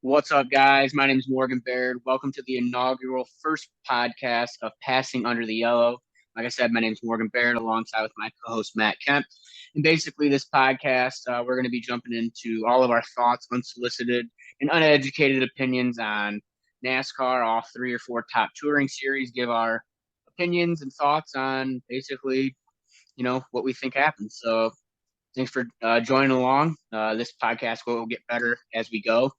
What's up, guys? My name is Morgan Baird. Welcome to the inaugural first podcast of Passing Under the Yellow. Like I said, my name is Morgan Baird, alongside with my co-host Matt Kemp. And basically, this podcast, we're going to be jumping into all of our thoughts, unsolicited and uneducated opinions on NASCAR, all three or four top touring series. Give our opinions and thoughts on basically, what we think happens. So, thanks for joining along. This podcast will get better as we go.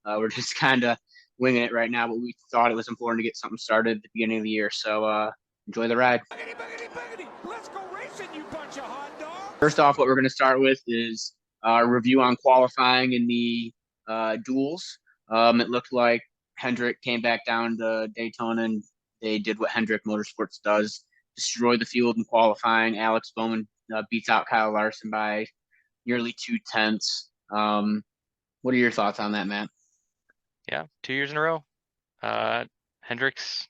We're just kind of winging it right now, but we thought it was important to get something started at the beginning of the year. So enjoy the ride. Boogity, boogity, boogity. Let's go racing, you bunch of hot First dogs. off, what we're going to start with is our review on qualifying in the duels. It looked like Hendrick came back down to Daytona and they did what Hendrick Motorsports does, destroy the field in qualifying. Alex Bowman beats out Kyle Larson by nearly 2/10. What are your thoughts on that, Matt? Yeah, 2 years in a row. Uh, Hendrick's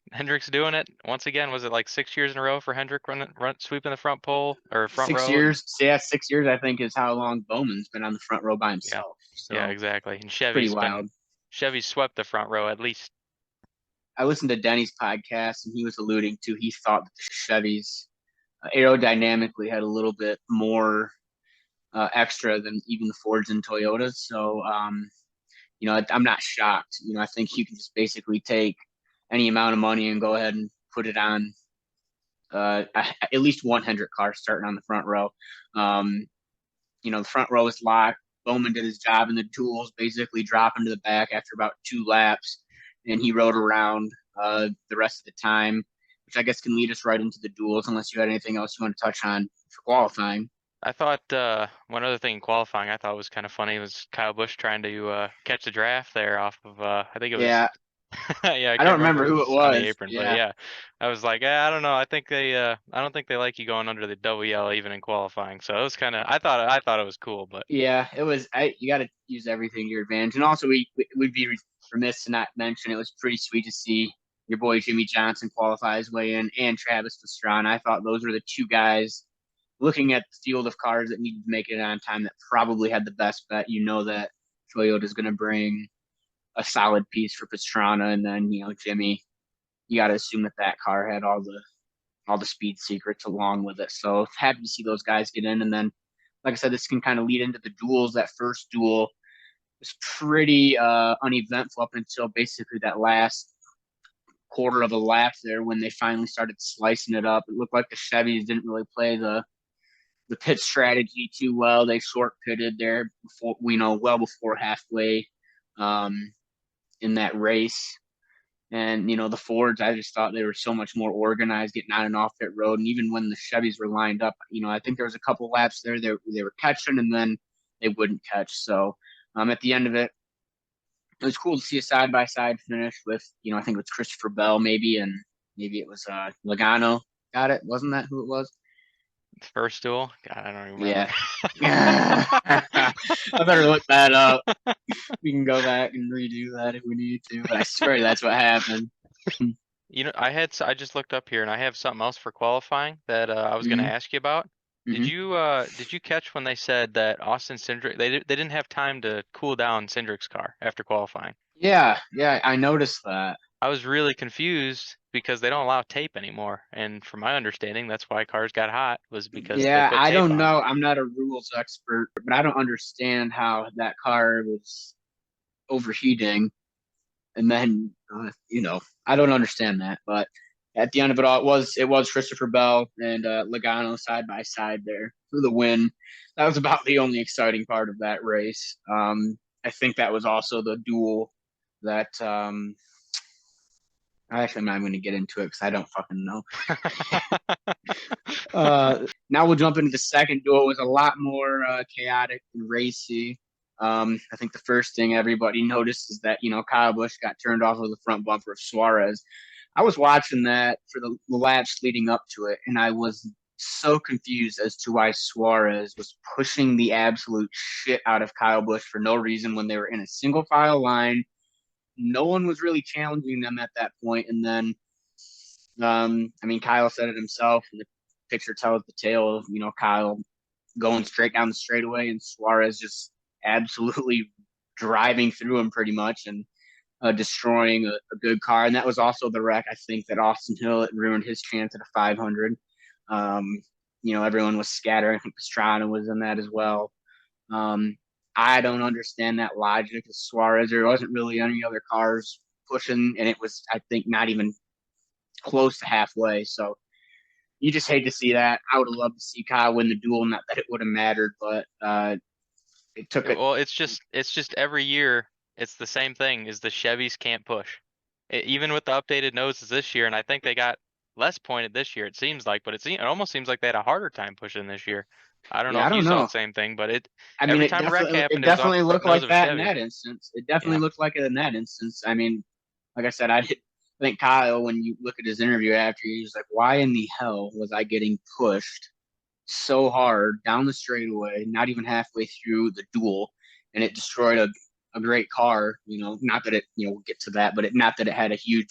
doing it once again. Was it like 6 years in a row for Hendrick sweeping the front pole or front Six row? And years. Yeah, 6 years, I think, is how long Bowman's been on the front row by yeah, himself. yeah, So exactly. And pretty wild. Chevy's swept the front row at least. I listened to Denny's podcast, and he was alluding to he thought that the Chevys aerodynamically had a little bit more extra than even the Fords and Toyotas. So, I'm not shocked. I think you can just basically take any amount of money and go ahead and put it on at least one Hendrick car starting on the front row. Um, the front row is locked. Bowman did his job in the duels, basically dropping to the back after about 2 laps, and he rode around the rest of the time, which I guess can lead us right into the duels, unless you had anything else you want to touch on for qualifying. I thought one other thing in qualifying I thought was kind of funny was Kyle Busch trying to catch the draft there off of I think it was Yeah, yeah, I I can't don't remember remember if it who it was on the was. apron, but Yeah, yeah, I was like, I don't know. I don't think they like you going under the double yellow even in qualifying. So it was kind of, I thought it was cool, but yeah, it was. You got to use everything to your advantage, and also we'd be remiss to not mention it was pretty sweet to see your boy Jimmy Johnson qualify his way in, and Travis Pastrana. I thought those were the two guys looking at the field of cars that needed to make it on time that probably had the best bet. That Toyota's going to bring a solid piece for Pastrana, and then Jimmy. You got to assume that that car had all the speed secrets along with it. So happy to see those guys get in, and then like I said, this can kind of lead into the duels. That first duel was pretty uneventful up until basically that last quarter of a lap there when they finally started slicing it up. It looked like the Chevys didn't really play the pit strategy too well. They short pitted there before well before halfway um, in that race. And the Fords, I just thought they were so much more organized, getting on and off pit road. And even when the Chevys were lined up, I think there was a couple laps there they were catching, and then they wouldn't catch. So at the end of it, it was cool to see a side by side finish with I think it was Christopher Bell maybe, and maybe it was Logano. Got it? Wasn't that who it was? first duel, God, I don't even Yeah. remember. I better look that up. We can go back and redo that if we need to, but I swear that's what happened. I just looked up here and I have something else for qualifying that I was going to Hmm. ask you about. Hmm. Did you catch when they said that Austin Cindric they didn't have time to cool down Cindric's car after qualifying? Yeah, yeah, I noticed that. I was really confused because they don't allow tape anymore, and from my understanding, that's why cars got hot was because they Yeah, put I tape don't on. know. I'm not a rules expert, but I don't understand how that car was overheating. And then, I don't understand that. But at the end of it all, it was Christopher Bell and Logano side by side there for the win. That was about the only exciting part of that race. I think that was also the duel that actually I'm not going to get into it because I don't fucking know. Now we'll jump into the second duel. It was a lot more chaotic and racy. I think the first thing everybody noticed is that Kyle Busch got turned off of the front bumper of Suarez. I was watching that for the laps leading up to it, and I was so confused as to why Suarez was pushing the absolute shit out of Kyle Busch for no reason when they were in a single file line. No one was really challenging them at that point, and then Kyle said it himself, and the picture tells the tale of Kyle going straight down the straightaway, and Suarez just absolutely driving through him pretty much and destroying a good car. And that was also the wreck, I think, that Austin Hill, it ruined his chance at a 500. Everyone was scattering. I think Pastrana was in that as well. I don't understand that logic as Suarez. There wasn't really any other cars pushing, and it was, I think, not even close to halfway. So you just hate to see that. I would have loved to see Kyle win the duel. Not that it would have mattered, but it took it. Well, it's just every year it's the same thing. Is the Chevys can't push, even with the updated noses this year, and I think they got less pointed this year. It seems like, but it almost seems like they had a harder time pushing this year. I don't know Yeah, I if you don't saw know. the same thing, but I mean, every it time a wreck definitely happened, it was off the looked nose like of a that in Chevy. that instance. It definitely Yeah. looked like it in that instance. I mean, like I said, I think Kyle, when you look at his interview after, he was like, "Why in the hell was I getting pushed so hard down the straightaway, not even halfway through the duel, and it destroyed a great car? Not that it, we'll get to that, but not that it had a huge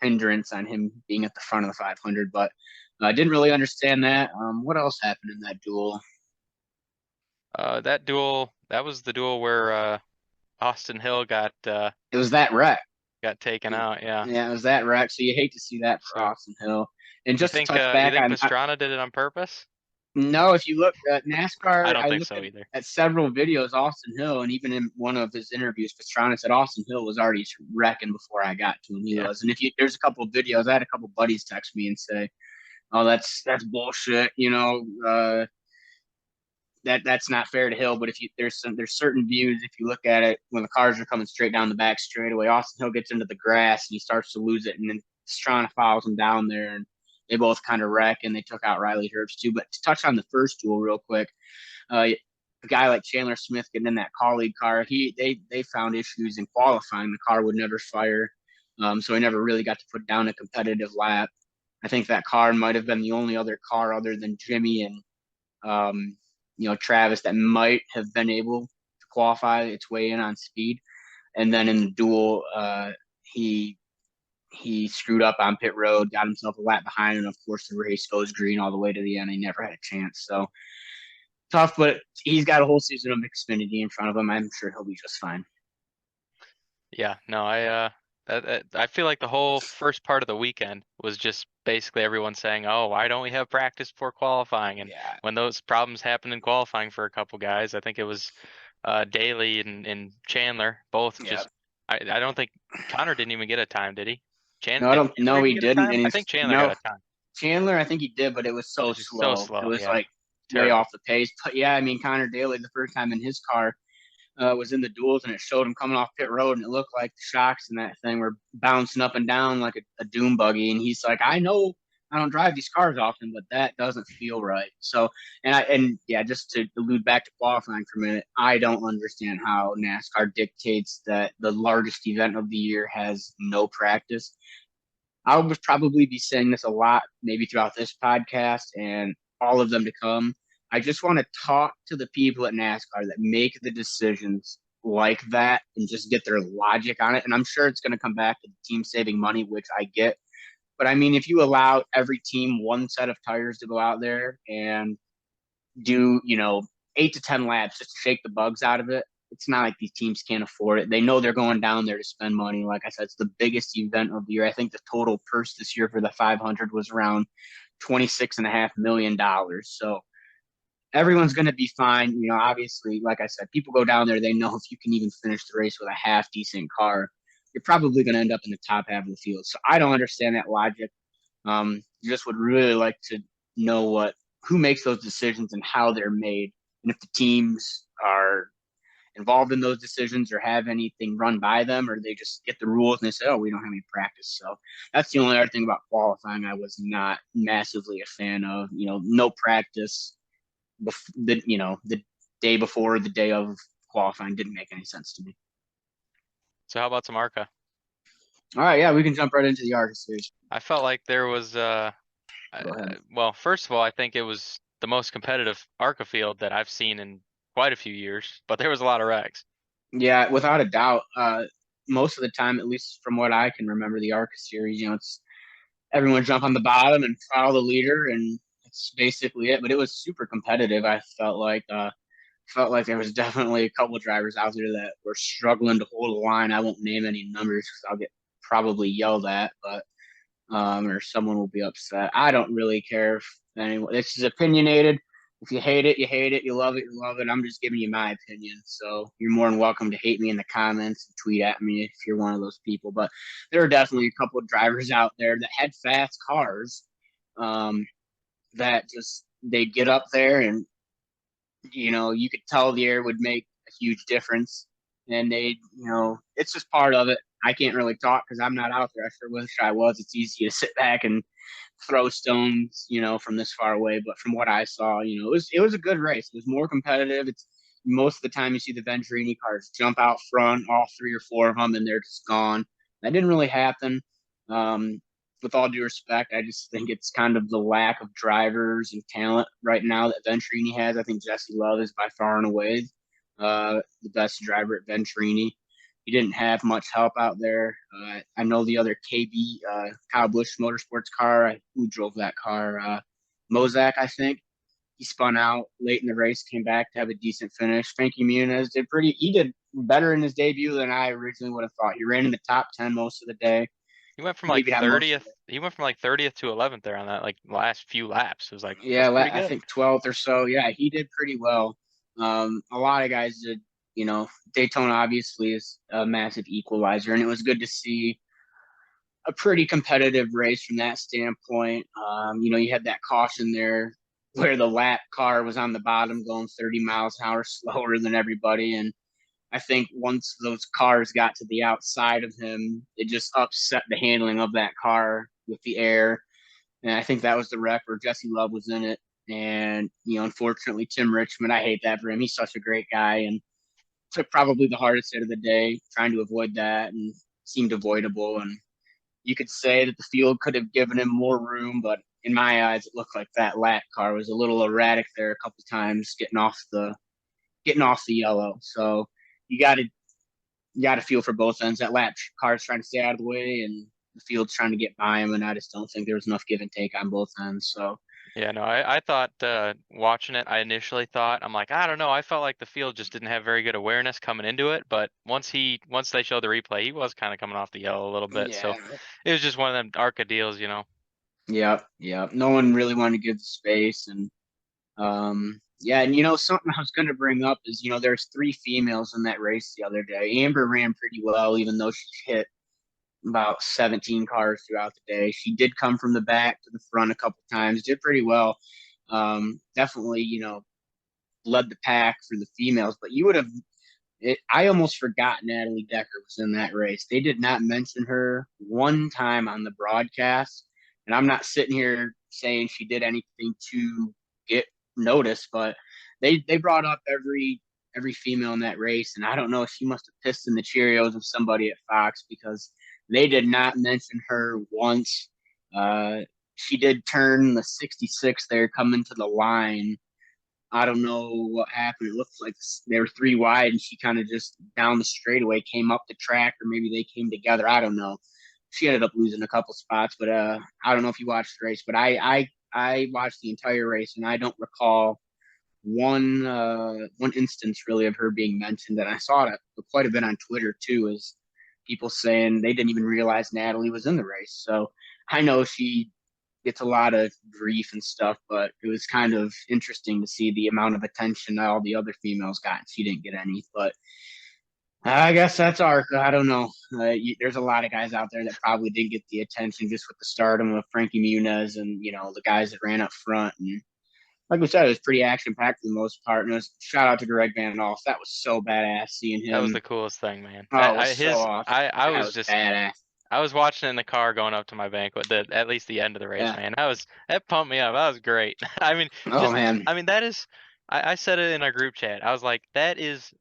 hindrance on him being at the front of the 500. But I didn't really understand that. What else happened in that duel? That was the duel where Austin Hill It was that wreck. got taken out. Yeah. Yeah, it was that wreck. So you hate to see that for So Austin Hill. And you just to think touch you back think on, Pastrana did it on purpose? no, if you look at I NASCAR, don't I think looked so either. at several videos, Austin Hill, and even in one of his interviews, Pastrana said Austin Hill was already wrecking before I got to him. He Yeah. was. And there's a couple of videos, I had a couple of buddies text me and say, "Oh, that's bullshit," that's not fair to Hill. But there's certain views, if you look at it when the cars are coming straight down the back straightaway, Austin Hill gets into the grass and he starts to lose it, and then Pastrana follows him down there, and they both kind of wreck, and they took out Riley Herbst too. But to touch on the first duel real quick, a guy like Chandler Smith getting in that colleague car, they found issues in qualifying. The car would never fire, so he never really got to put down a competitive lap. I think that car might have been the only other car other than Jimmy and Travis that might have been able to qualify its way in on speed. And then in the duel, he screwed up on pit road, got himself a lap behind, and of course the race goes green all the way to the end. He never had a chance. So tough, but he's got a whole season of Xfinity in front of him. I'm sure he'll be just fine. Yeah, no, I feel like the whole first part of the weekend was just basically everyone saying, "Oh, why don't we have practice before qualifying?" And Yeah. when those problems happened in qualifying for a couple guys, I think it was Daly and Chandler both Yeah. just. I don't think Connor didn't even get a time, did he? No, I don't. Chandler No, he even get a didn't. time? And I think Chandler got a time. Chandler, I think he did, but it was so It's just so slow. It slow. was Yeah, like way terrible. off the pace. But yeah, I mean, Connor Daly, the first time in his car, was in the duels, and it showed him coming off pit road, and it looked like the shocks and that thing were bouncing up and down like a doom buggy. And he's like, I know I don't drive these cars often, but that doesn't feel right. So, and yeah, just to allude back to qualifying for a minute, I don't understand how NASCAR dictates that the largest event of the year has no practice. I would probably be saying this a lot, maybe throughout this podcast and all of them to come. I just want to talk to the people at NASCAR that make the decisions like that and just get their logic on it. And I'm sure it's going to come back to the team saving money, which I get. But I mean, if you allow every team one set of tires to go out there and do, 8 to 10 laps just to shake the bugs out of it, it's not like these teams can't afford it. They know they're going down there to spend money. Like I said, it's the biggest event of the year. I think the total purse this year for the 500 was around $26.5 million. So everyone's going to be fine. Obviously, like I said, people go down there. They know if you can even finish the race with a half decent car, you're probably going to end up in the top half of the field. So I don't understand that logic. Just would really like to know who makes those decisions and how they're made, and if the teams are involved in those decisions or have anything run by them, or they just get the rules and they say, "Oh, we don't have any practice." So that's the only other thing about qualifying I was not massively a fan of. No practice. The day before, the day of qualifying didn't make any sense to me. So how about some ARCA? All right, yeah, we can jump right into the ARCA series. I felt like there was well, first of all, I think it was the most competitive ARCA field that I've seen in quite a few years, but there was a lot of wrecks. Yeah, without a doubt. Most of the time, at least from what I can remember, the ARCA series, it's everyone jump on the bottom and follow the leader, and that's basically it. But it was super competitive. I felt like felt like there was definitely a couple of drivers out there that were struggling to hold a line. I won't name any numbers because I'll get probably yelled at, but or someone will be upset. I don't really care if anyone. This is opinionated. If you hate it, you hate it. You love it, you love it. I'm just giving you my opinion. So you're more than welcome to hate me in the comments and tweet at me if you're one of those people. But there are definitely a couple of drivers out there that had fast cars, that just they'd get up there and you could tell the air would make a huge difference. And it's just part of it. I can't really talk because I'm not out there. I sure wish I was. It's easy to sit back and throw stones, from this far away. But from what I saw, it was a good race. It was more competitive. It's most of the time you see the Venturini cars jump out front, all three or four of them, and they're just gone. That didn't really happen. With all due respect, I just think it's kind of the lack of drivers and talent right now that Venturini has. I think Jesse Love is by far and away the best driver at Venturini. He didn't have much help out there. I know the other KB, Kyle Busch Motorsports car. Who drove that car? Mozak, I think. He spun out late in the race, came back to have a decent finish. Frankie Muniz he did better in his debut than I originally would have thought. He ran in the top 10 most of the day. He went from Maybe like not most of 30th. it. He went from like 30th to 11th there on that like last few laps. It was like Yeah, that's pretty I good. think 12th or so. Yeah, he did pretty well. A lot of guys did. Daytona obviously is a massive equalizer, and it was good to see a pretty competitive race from that standpoint. You had that caution there where the lap car was on the bottom going 30 miles an hour slower than everybody. And I think once those cars got to the outside of him, it just upset the handling of that car with the air. And I think that was the wreck where Jesse Love was in it. And, unfortunately, Tim Richmond, I hate that for him. He's such a great guy and took probably the hardest hit of the day, trying to avoid that, and seemed avoidable. And you could say that the field could have given him more room, but in my eyes, it looked like that lap car was a little erratic there a couple times, getting off the yellow. So you got to feel for both ends. That lap car's trying to stay out of the way, and the field's trying to get by him. And I just don't think there was enough give and take on both ends. So Yeah, no, I thought watching it, I initially thought I'm like, I don't know, I felt like the field just didn't have very good awareness coming into it, but once they showed the replay, he was kind of coming off the yellow a little bit. So yeah, it was just one of them ARCA deals. yeah. No one really wanted to give the space, and yeah, and something I was going to bring up is there's three females in that race the other day. Amber ran pretty well, even though she hit about 17 cars throughout the day. She did come from the back to the front a couple times, did pretty well. Definitely, led the pack for the females, but I almost forgot Natalie Decker was in that race. They did not mention her one time on the broadcast. And I'm not sitting here saying she did anything to get noticed, but they brought up every female in that race. And I don't know if she must have pissed in the Cheerios of somebody at Fox because they did not mention her once. She did turn the 66 there, coming to the line. I don't know what happened. It looked like they were three wide, and she kind of just down the straightaway came up the track, or maybe they came together. I don't know. She ended up losing a couple spots, but I don't know if you watched the race, but I watched the entire race, and I don't recall one instance really of her being mentioned. And I saw it quite a bit on Twitter too, is people saying they didn't even realize Natalie was in the race. So I know she gets a lot of grief and stuff, but it was kind of interesting to see the amount of attention that all the other females got. She didn't get any, but I guess that's ARCA. I don't know. There's a lot of guys out there that probably didn't get the attention just with the stardom of Frankie Muniz and the guys that ran up front. And like we said, it was pretty action packed for the most part. And shout out to Greg Van Alf. That was so badass seeing That was him. the coolest thing, man. Oh, it was so awesome. I That was was just badass. I was watching it in the car going up to my banquet, at least the end of the race, Yeah. man. That pumped me up. That was great. I mean, Oh man. that is, I said it in our group chat. I was like, that is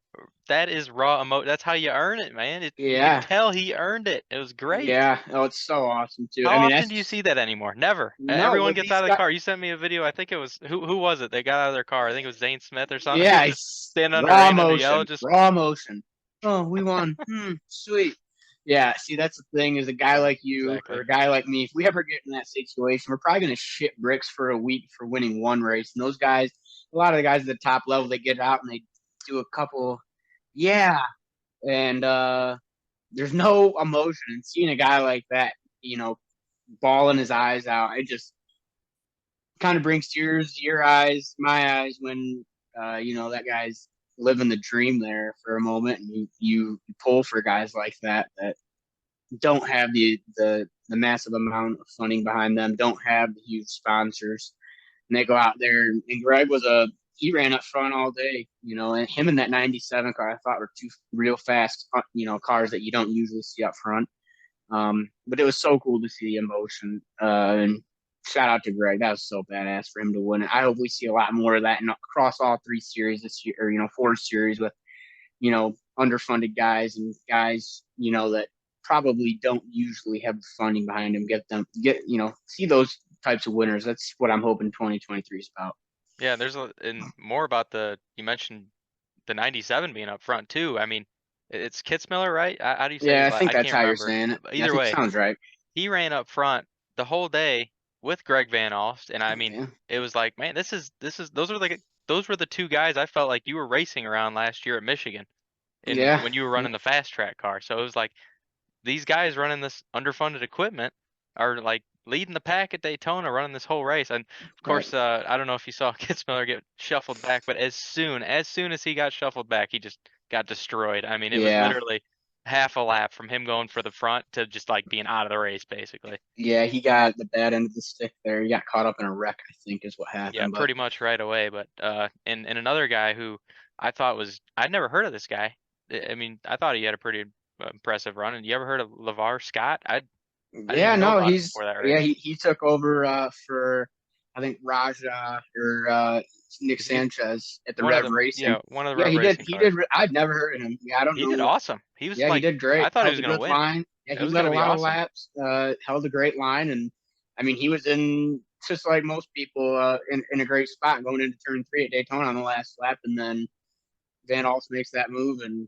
raw emo. That's how you earn it, man. You could Yeah. tell he earned it. It was great. Yeah. Oh, it's so awesome too. How I mean, often do you that's see that anymore? Never. no, Everyone but gets these out of the guys. car. You sent me a video. I think it was who was it? They got out of their car. I think it was Zane Smith or something. He Yeah, was just it's standing under raw rain under yellow, emotion. just Raw emotion. Oh, we won. Sweet. Yeah, see, that's the thing is a guy like you or exactly. a guy like me, if we ever get in that situation, we're probably going to shit bricks for a week for winning one race. And those guys, a lot of the guys at the top level, they get out and do a couple, yeah, and there's no emotion. And seeing a guy like that, bawling his eyes out, it just kind of brings tears to your eyes, my eyes, when that guy's living the dream there for a moment, and you pull for guys like that don't have the massive amount of funding behind them, don't have the huge sponsors, and they go out there. And Greg he ran up front all day, and him in that 97 car I thought were two real fast, cars that you don't usually see up front. But it was so cool to see the emotion. And shout out to Greg. That was so badass for him to win it. I hope we see a lot more of that across all three series this year, or, four series with, underfunded guys and guys, that probably don't usually have the funding behind them. See those types of winners. That's what I'm hoping 2023 is about. Yeah, and more about you mentioned the 97 being up front too. I mean, it's Kitzmiller, right? How do you say Yeah, his I think I that's can't how you're remember. saying it. But Yeah, I either think it way, sounds right. he ran up front the whole day with Greg Van Alst, and I mean, Yeah. it was like, man, those were the two guys I felt like you were racing around last year at Michigan, Yeah. when you were running the fast track car. So it was like these guys running this underfunded equipment are like leading the pack at Daytona, running this whole race. And of Right. course, I don't know if you saw Kitzmiller get shuffled back, but as soon as he got shuffled back, he just got destroyed. I mean, it was Yeah. literally half a lap from him going for the front to just like being out of the race, basically. Yeah, he got the bad end of the stick there. He got caught up in a wreck, I think, is what Yeah, happened. But pretty much right away. But and another guy who I thought I'd never heard of this guy. I mean, I thought he had a pretty impressive run. And you ever heard of LeVar Scott? I didn't yeah, even know no, about him before that race. he took over for I think Raja or Nick Is he Sanchez at the Rev Racing. one of the Yeah, Rev he did. Racing He cars. did. I'd never heard of him. Yeah, I don't He did know. awesome. He was Yeah, he like, did I great. thought he Held was a gonna good win. line. Yeah, It he was led gonna a be lot of awesome. laps. Held a great line, and I mean, he was in just like most people in a great spot going into turn 3 at Daytona on the last lap, and then Van Alt makes that move, and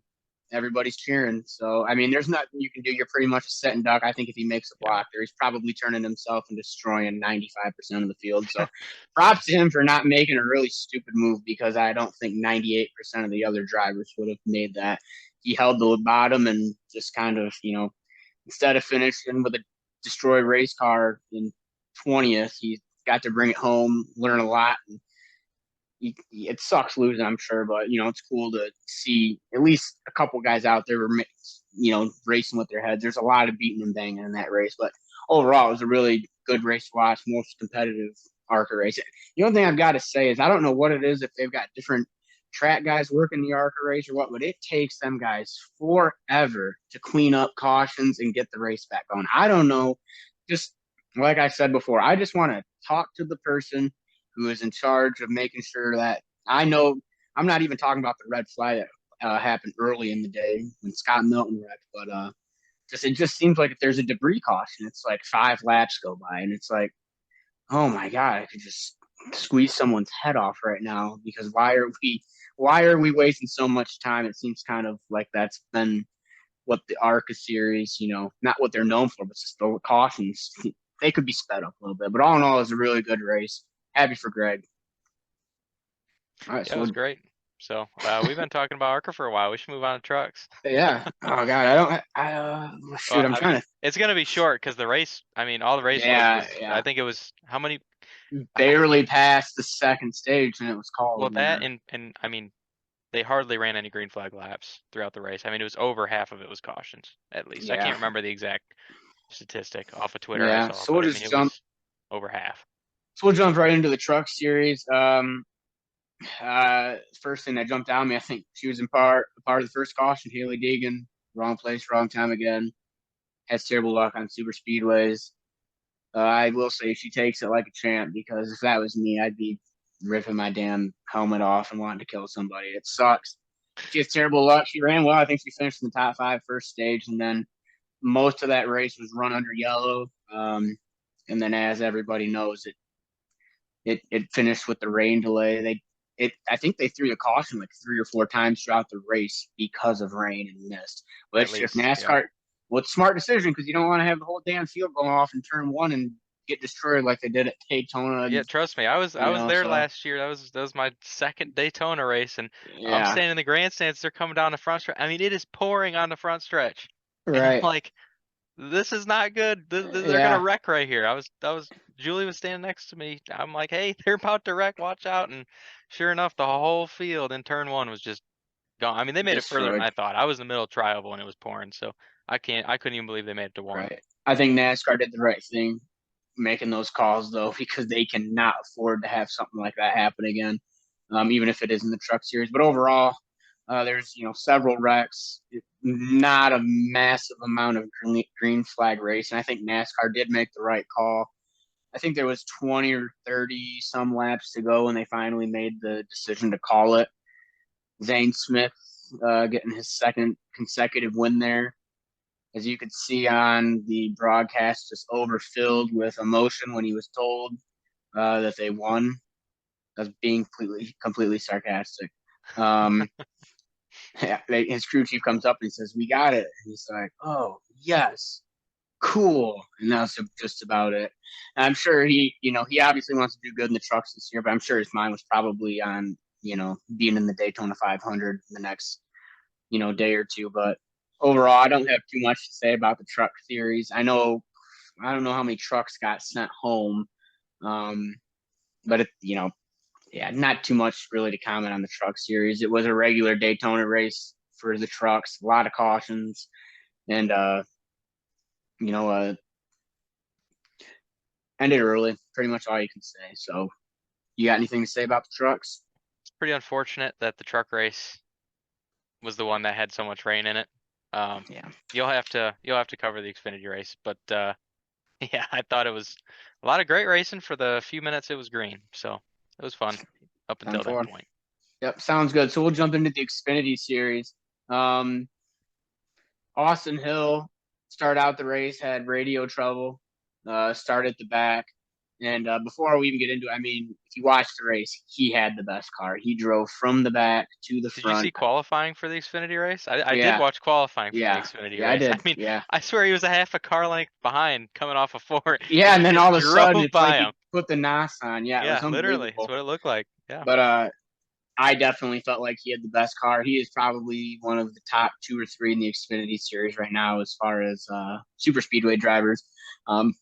everybody's cheering. So, I mean, there's nothing you can do. You're pretty much a set and duck. I think if he makes a Yeah. block there, he's probably turning himself and destroying 95% of the field. So, props to him for not making a really stupid move, because I don't think 98% of the other drivers would have made that. He held the bottom and just kind of, instead of finishing with a destroyed race car in 20th, he got to bring it home, learn a lot, and it sucks losing, I'm sure, but it's cool to see at least a couple guys out there, racing with their heads. There's a lot of beating and banging in that race, but overall, it was a really good race to watch. Most competitive ARCA race. The only thing I've got to say is I don't know what it is, if they've got different track guys working the ARCA race or what, but it takes them guys forever to clean up cautions and get the race back going. I don't know. Just like I said before, I just want to talk to the person who is in charge of making sure that I know. I'm not even talking about the red flag that happened early in the day when Scott Milton wrecked, but it just seems like if there's a debris caution, it's like 5 laps go by, and it's like, oh my god, I could just squeeze someone's head off right now, because why are we wasting so much time? It seems kind of like that's been what the ARCA series, not what they're known for, but just the cautions. They could be sped up a little bit, but all in all, it was a really good race. Happy for Greg. All right, Yeah, it so was great. So we've been talking about ARCA for a while. We should move on to trucks. yeah. Oh god, I don't. Shoot, Well, I'm I mean, trying to. it's gonna be short because the race. I mean, all the race Yeah, I yeah. think it was how many? Barely passed the second stage, and it was Well, called. that and I mean, they hardly ran any green flag laps throughout the race. I mean, it was over half of it was cautions, at least. I Yeah, can't remember the exact statistic off of Twitter I yeah. saw, but I mean, it was over half. So we'll jump right into the truck series. First thing that jumped out at me, I think she was in part of the first caution. Haley Deegan, wrong place, wrong time again. Has terrible luck on super speedways. I will say she takes it like a champ, because if that was me, I'd be ripping my damn helmet off and wanting to kill somebody. It sucks. She has terrible luck. She ran well. I think she finished in the top 5 first stage, and then most of that race was run under yellow. And then, as everybody knows, it finished with the rain delay. I think they threw the caution like 3 or 4 times throughout the race because of rain and mist. At Which, if least, yeah. NASCAR, well, it's a smart decision, because you don't want to have the whole damn field go off in turn 1 and get destroyed like they did at Daytona. Yeah, And, trust me, I was there so last year. That was my second Daytona race, and I'm yeah, standing in the grandstands. They're coming down the front stretch. I mean, it is pouring on the front stretch, and I'm right, like, this is not good. They're gonna yeah, wreck right here. Julie was standing next to me. I'm like, hey, they're about to wreck. Watch out! And sure enough, the whole field in turn one was just gone. I mean, they made it further than destroyed. I thought. I was in the middle of trioval when it was pouring, so I couldn't even believe they made it to one. Right. I think NASCAR did the right thing making those calls though, because they cannot afford to have something like that happen again, even if it is in the Truck Series. But overall, there's several wrecks, not a massive amount of green flag racing. I think NASCAR did make the right call. I think there was 20 or 30 some laps to go when they finally made the decision to call it. Zane Smith getting his second consecutive win there, as you could see on the broadcast, just overfilled with emotion when he was told that they won. That's being completely sarcastic. Um, yeah, his crew chief comes up and he says, "We got it." And he's like, "Oh yes, cool." And that's just about it. And I'm sure he obviously wants to do good in the trucks this year, but I'm sure his mind was probably on being in the Daytona 500 the next day or two. But overall, I don't have too much to say about the truck series. I don't know how many trucks got sent home, um, but yeah, not too much really to comment on the truck series. It was a regular Daytona race for the trucks, a lot of cautions, and you know, uh, ended early. Pretty much all you can say. So, you got anything to say about the trucks? It's pretty unfortunate that the truck race was the one that had so much rain in it. Um, Yeah, you'll have to cover the Xfinity race, but yeah, I thought it was a lot of great racing for the few minutes it was green. So it was fun up done until that for. point. Yep, sounds good. So we'll jump into the Xfinity series. Um, Austin Hill started out the race, had radio trouble, started at the back. And before we even get into it, I mean, if you watch the race, he had the best car. He drove from the back to the Did you see front. qualifying for the Xfinity race? I did Yeah, watch qualifying for the yeah, Xfinity yeah, I race. I did. mean, Yeah. I swear he was a half a car length behind coming off a four, Yeah, and and he then just all of a sudden drove it's like by he him. put the NOS on. Yeah, it was Yeah, literally, that's unbelievable. what it looked like. Yeah. But I definitely felt like he had the best car. He is probably one of the top 2 or 3 in the Xfinity series right now as far as super speedway drivers. Um,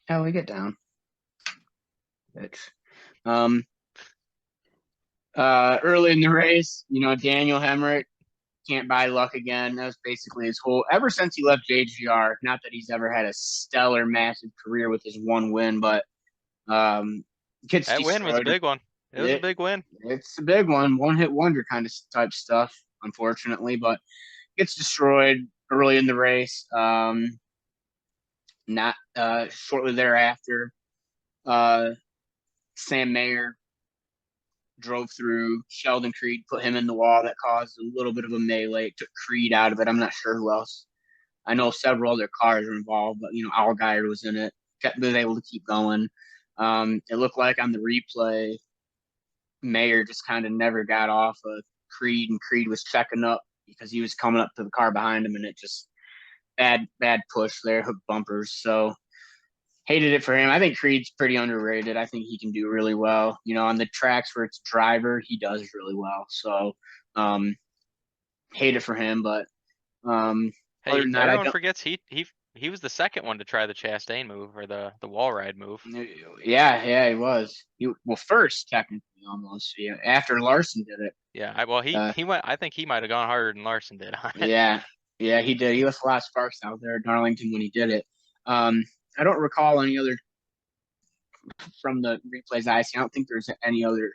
how we get down? It's, um, early in the race, Daniel Hemrick can't buy luck again. That was basically his whole ever since he left JGR. Not that he's ever had a stellar, massive career with his one win, but gets That win was a destroyed. big one. It was a It big win. it's a big one hit wonder kind of type stuff, unfortunately, but gets destroyed early in the race. Not shortly thereafter, uh, Sam Mayer drove through Sheldon Creed, put him in the wall. That caused a little bit of a melee. Took Creed out of it. I'm not sure who else. I know several other cars were involved, but Allgaier was in it. Was able to keep going. It looked like on the replay, Mayer just kind of never got off of Creed, and Creed was checking up because he was coming up to the car behind him, and it just bad push there, hook bumpers. So hated it for him. I think Creed's pretty underrated. I think he can do really well. On the tracks where it's driver, he does really well. So hate it for him, but other Hey, than that, I everyone don't. forgets he was the second one to try the Chastain move or the wall ride move. Yeah, he was. Well, first technically almost. Yeah, after Larson did it. Yeah, well Uh, he went. I think he might have gone harder than Larson did on it. yeah, yeah, he did. He left a lot of sparks out there at Darlington when he did it. I don't recall any other from the replays I see. I don't think there's any other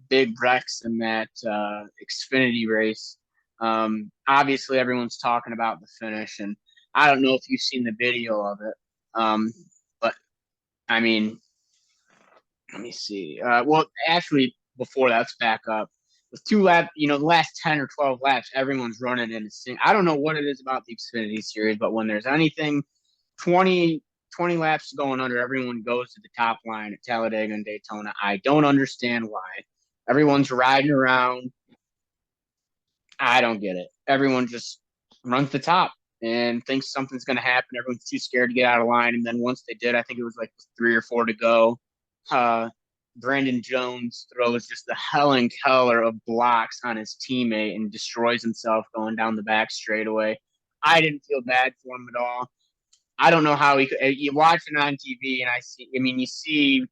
big wrecks in that Xfinity race. Obviously, everyone's talking about the finish, and I don't know if you've seen the video of it, but I mean, let me see. Well, actually, before that, let's back up. With 2 laps, the last 10 or 12 laps, everyone's running in a sync. I don't know what it is about the Xfinity series, but when there's anything 20, 20 laps going under, everyone goes to the top line at Talladega and Daytona. I don't understand why. Everyone's riding around. I don't get it. Everyone just runs the top. and thinks something's going to happen. Everyone's too scared to get out of line. And then once they did, I think it was like 3 or 4 to go. Brandon Jones throws just the Helen Keller of blocks on his teammate and destroys himself going down the back straightaway. I didn't feel bad for him at all. I don't know how he could. You watch it on TV, and you see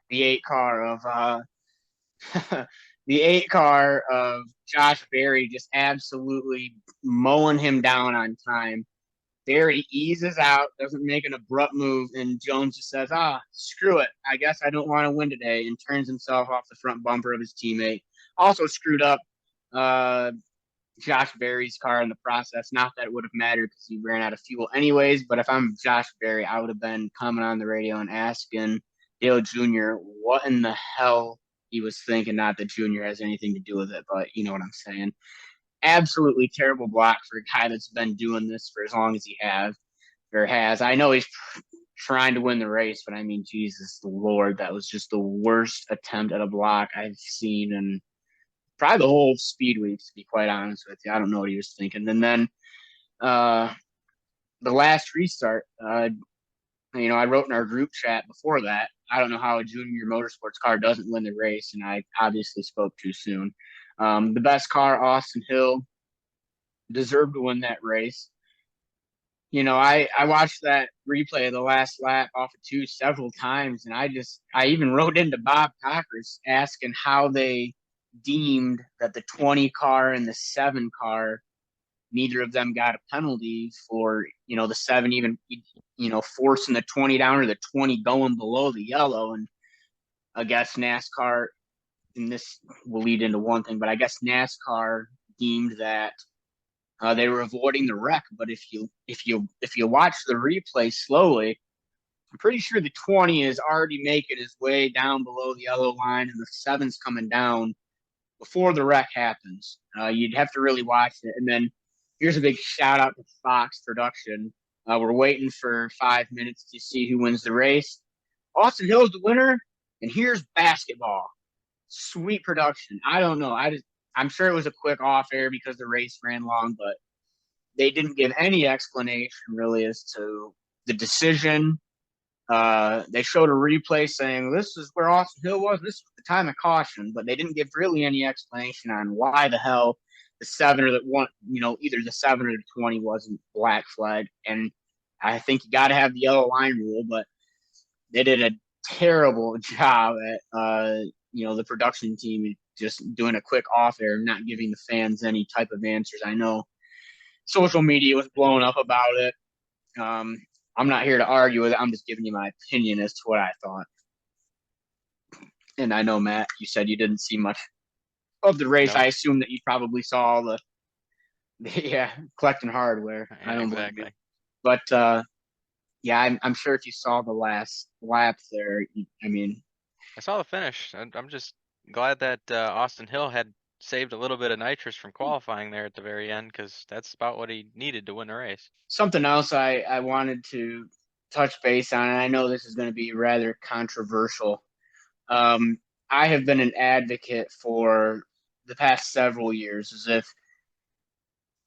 the 8 car of the 8 car of Josh Berry just absolutely mowing him down on time. Berry eases out, doesn't make an abrupt move, and Jones just says, screw it. I guess I don't want to win today, and turns himself off the front bumper of his teammate. Also screwed up Josh Berry's car in the process. Not that it would have mattered because he ran out of fuel anyways, but if I'm Josh Berry, I would have been coming on the radio and asking Dale Jr. what in the hell he was thinking. Not that Jr. has anything to do with it, but you know what I'm saying. Absolutely terrible block for a guy that's been doing this for as long as he has. I know he's trying to win the race, but I mean, Jesus Lord, that was just the worst attempt at a block I've seen in probably the whole speed week, to be quite honest with you. I don't know what he was thinking. And then the last restart, I wrote in our group chat before that, I don't know how a junior motorsports car doesn't win the race, and I obviously spoke too soon. The best car, Austin Hill, deserved to win that race. I watched that replay of the last lap off of 2 several times, and I even wrote into Bob Cockers asking how they deemed that the 20 car and the 7 car, neither of them got a penalty for, the 7 even, forcing the 20 down or the 20 going below the yellow. And I guess NASCAR, and this will lead into one thing, but I guess NASCAR deemed that they were avoiding the wreck. But if you watch the replay slowly, I'm pretty sure the 20 is already making his way down below the yellow line, and the 7's coming down before the wreck happens. You'd have to really watch it. And then here's a big shout out to Fox Production. We're waiting for 5 minutes to see who wins the race. Austin Hill's the winner, and here's basketball. Sweet production. I don't know. I'm sure it was a quick off air because the race ran long, but they didn't give any explanation really as to the decision. They showed a replay saying this is where Austin Hill was. This was the time of caution, but they didn't give really any explanation on why the hell the 7 or the 1, either the 7 or the 20 wasn't black flag. And I think you got to have the yellow line rule, but they did a terrible job at, the production team just doing a quick off air, not giving the fans any type of answers. I know social media was blowing up about it. I'm not here to argue with it. I'm just giving you my opinion as to what I thought. And I know, Matt, you said you didn't see much of the race. No. I assume that you probably saw all the collecting hardware. Yeah, I don't exactly. But I'm sure if you saw the last lap there, I saw the finish. I'm just glad that Austin Hill had saved a little bit of nitrous from qualifying there at the very end, because that's about what he needed to win the race. Something else I wanted to touch base on, and I know this is going to be rather controversial. I have been an advocate for the past several years as if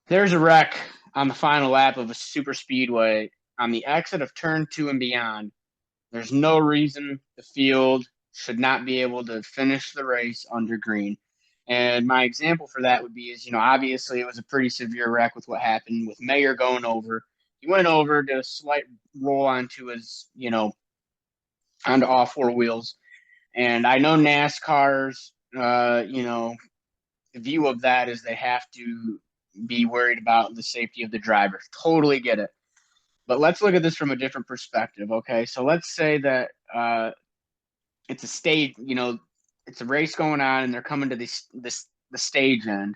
there's a wreck on the final lap of a super speedway on the exit of turn 2 and beyond, there's no reason the field should not be able to finish the race under green. And my example for that would be obviously it was a pretty severe wreck with what happened with Mayer going over. He went over, did a slight roll onto his, onto all 4 wheels. And I know NASCAR's, view of that is they have to be worried about the safety of the drivers. Totally get it. But let's look at this from a different perspective, okay? So let's say that it's a stage, it's a race going on, and they're coming to the stage end.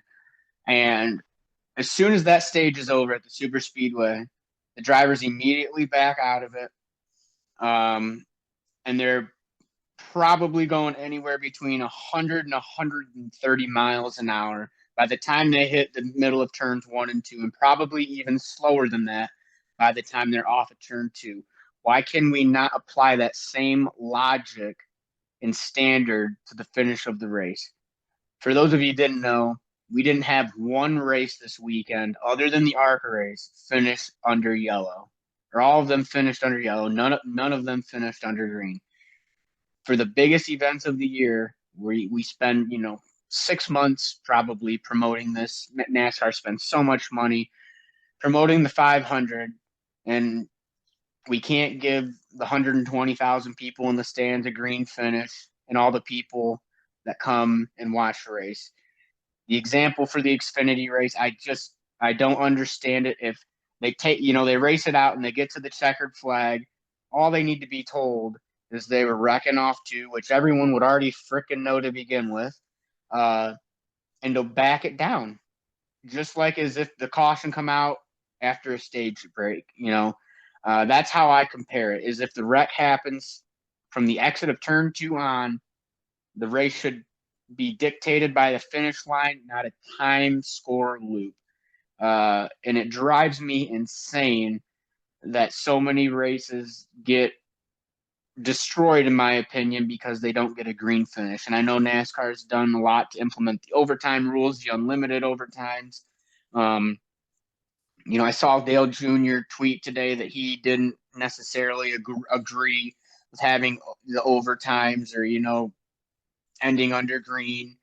And as soon as that stage is over at the super speedway, the drivers immediately back out of it. And they're probably going anywhere between 100 and 130 miles an hour by the time they hit the middle of turns 1 and 2, and probably even slower than that by the time they're off of turn 2. Why can we not apply that same logic and standard to the finish of the race? For those of you who didn't know, we didn't have one race this weekend other than the ARCA race finish under yellow. Or all of them finished under yellow. None of them finished under green. For the biggest events of the year, we spend, 6 months probably promoting this. NASCAR spends so much money promoting the 500, and we can't give the 120,000 people in the stands a green finish and all the people that come and watch the race. The example for the Xfinity race, I don't understand it. If they they race it out and they get to the checkered flag, all they need to be told is they were wrecking off two, which everyone would already freaking know to begin with, and to back it down, just like as if the caution come out after a stage break. That's how I compare it. Is if the wreck happens from the exit of turn 2 on, the race should be dictated by the finish line, not a time score loop. And it drives me insane that so many races get destroyed, in my opinion, because they don't get a green finish. And I know NASCAR has done a lot to implement the overtime rules, the unlimited overtimes. I saw Dale Jr. tweet today that he didn't necessarily agree with having the overtimes or, ending under green.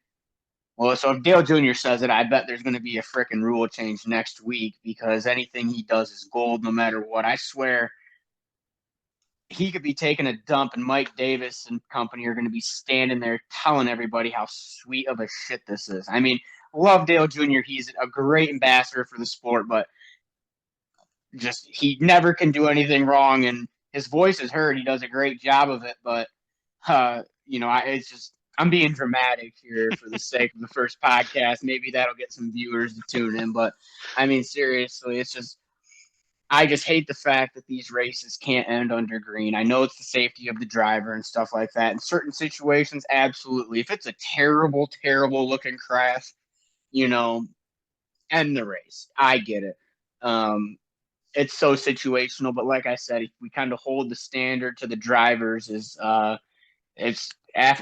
Well, so if Dale Jr. says it, I bet there's going to be a freaking rule change next week, because anything he does is gold no matter what. I swear he could be taking a dump and Mike Davis and company are going to be standing there telling everybody how sweet of a shit this is. I mean, love Dale Jr. He's a great ambassador for the sport, but just he never can do anything wrong, and his voice is heard. He does a great job of it, but it's just I'm being dramatic here for the sake of the first podcast. Maybe that'll get some viewers to tune in, but I mean, seriously, I just hate the fact that these races can't end under green. I know it's the safety of the driver and stuff like that. In certain situations, absolutely. If it's a terrible, terrible looking crash, end the race. I get it. It's so situational, but like I said, if we kind of hold the standard to the drivers, it's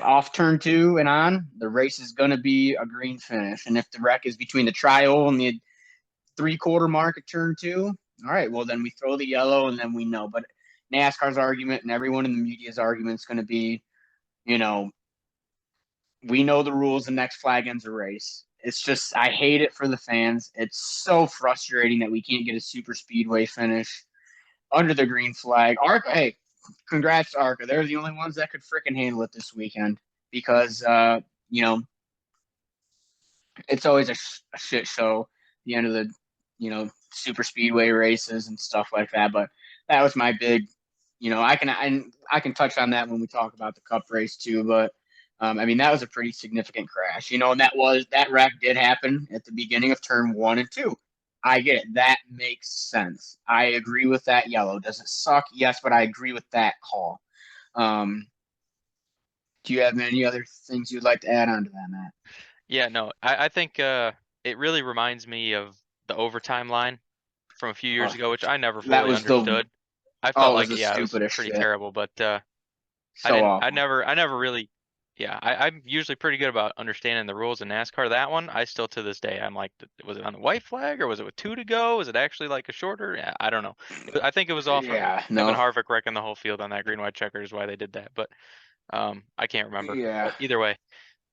off turn 2 and on, the race is going to be a green finish. And if the wreck is between the tri-oval and the 3/4 mark at turn 2, all right, well, then we throw the yellow and then we know. But NASCAR's argument and everyone in the media's argument is going to be, we know the rules, the next flag ends a race. It's just, I hate it for the fans. It's so frustrating that we can't get a super speedway finish under the green flag. ARCA, hey, congrats to ARCA. They're the only ones that could freaking handle it this weekend, because, it's always a shit show at the end of the, super speedway races and stuff like that. But that was my big, I can touch on that when we talk about the Cup race too. But that was a pretty significant crash, and that wreck did happen at the beginning of turn 1 and 2. I get it. That makes sense. I agree with that yellow. Does it suck? Yes, but I agree with that call. Do you have any other things you'd like to add on to that, Matt? Yeah, no, I think it really reminds me of the overtime line from a few years ago, which I never That fully was understood. I felt it was like, the yeah, it was stupidest pretty shit. terrible, but I Awful. never really, yeah, I'm usually pretty good about understanding the rules in NASCAR. That one, I still to this day, I'm like, was it on the white flag or was it with 2 to go? Was it actually like a shorter? Yeah, I don't know. I think it was all from Yeah, Kevin no. Harvick wrecking the whole field on that green white checker is why they did that, but I can't remember. Yeah. But either way,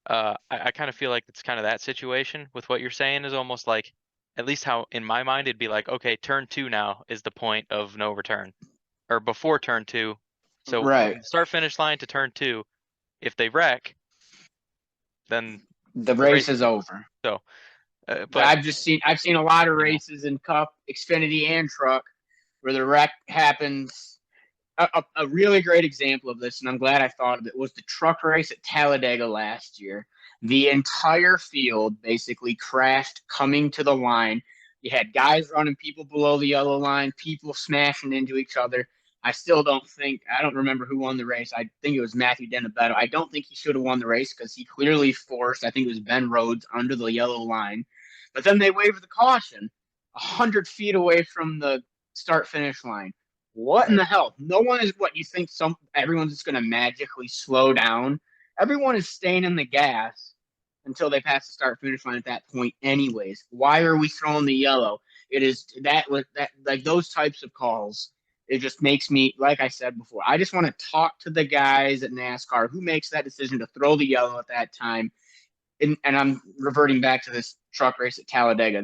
I kind of feel like it's kind of that situation with what you're saying is almost like, at least how in my mind it'd be like, okay, turn 2 now is the point of no return, or before turn 2. So Right. from the start finish line to turn 2, if they wreck, then The the race race is over. so. But I've seen a lot of races in Cup, Xfinity, and Truck where the wreck happens. A really great example of this, and I'm glad I thought of it, was the truck race at Talladega last year. The entire field basically crashed coming to the line. You had guys running, people below the yellow line, people smashing into each other. I don't remember who won the race. I think it was Matthew Denebetto. I don't think he should have won the race because he clearly forced, I think it was Ben Rhodes, under the yellow line. But then they waved the caution 100 feet away from the start-finish line. What in the hell? No one is what you think. Everyone's just going to magically slow down. Everyone is staying in the gas until they pass the start finish line at that point anyways. Why are we throwing the yellow? It is that with that like those types of calls. It just makes me, like I said before, I just want to talk to the guys at NASCAR who makes that decision to throw the yellow at that time. And I'm reverting back to this truck race at Talladega.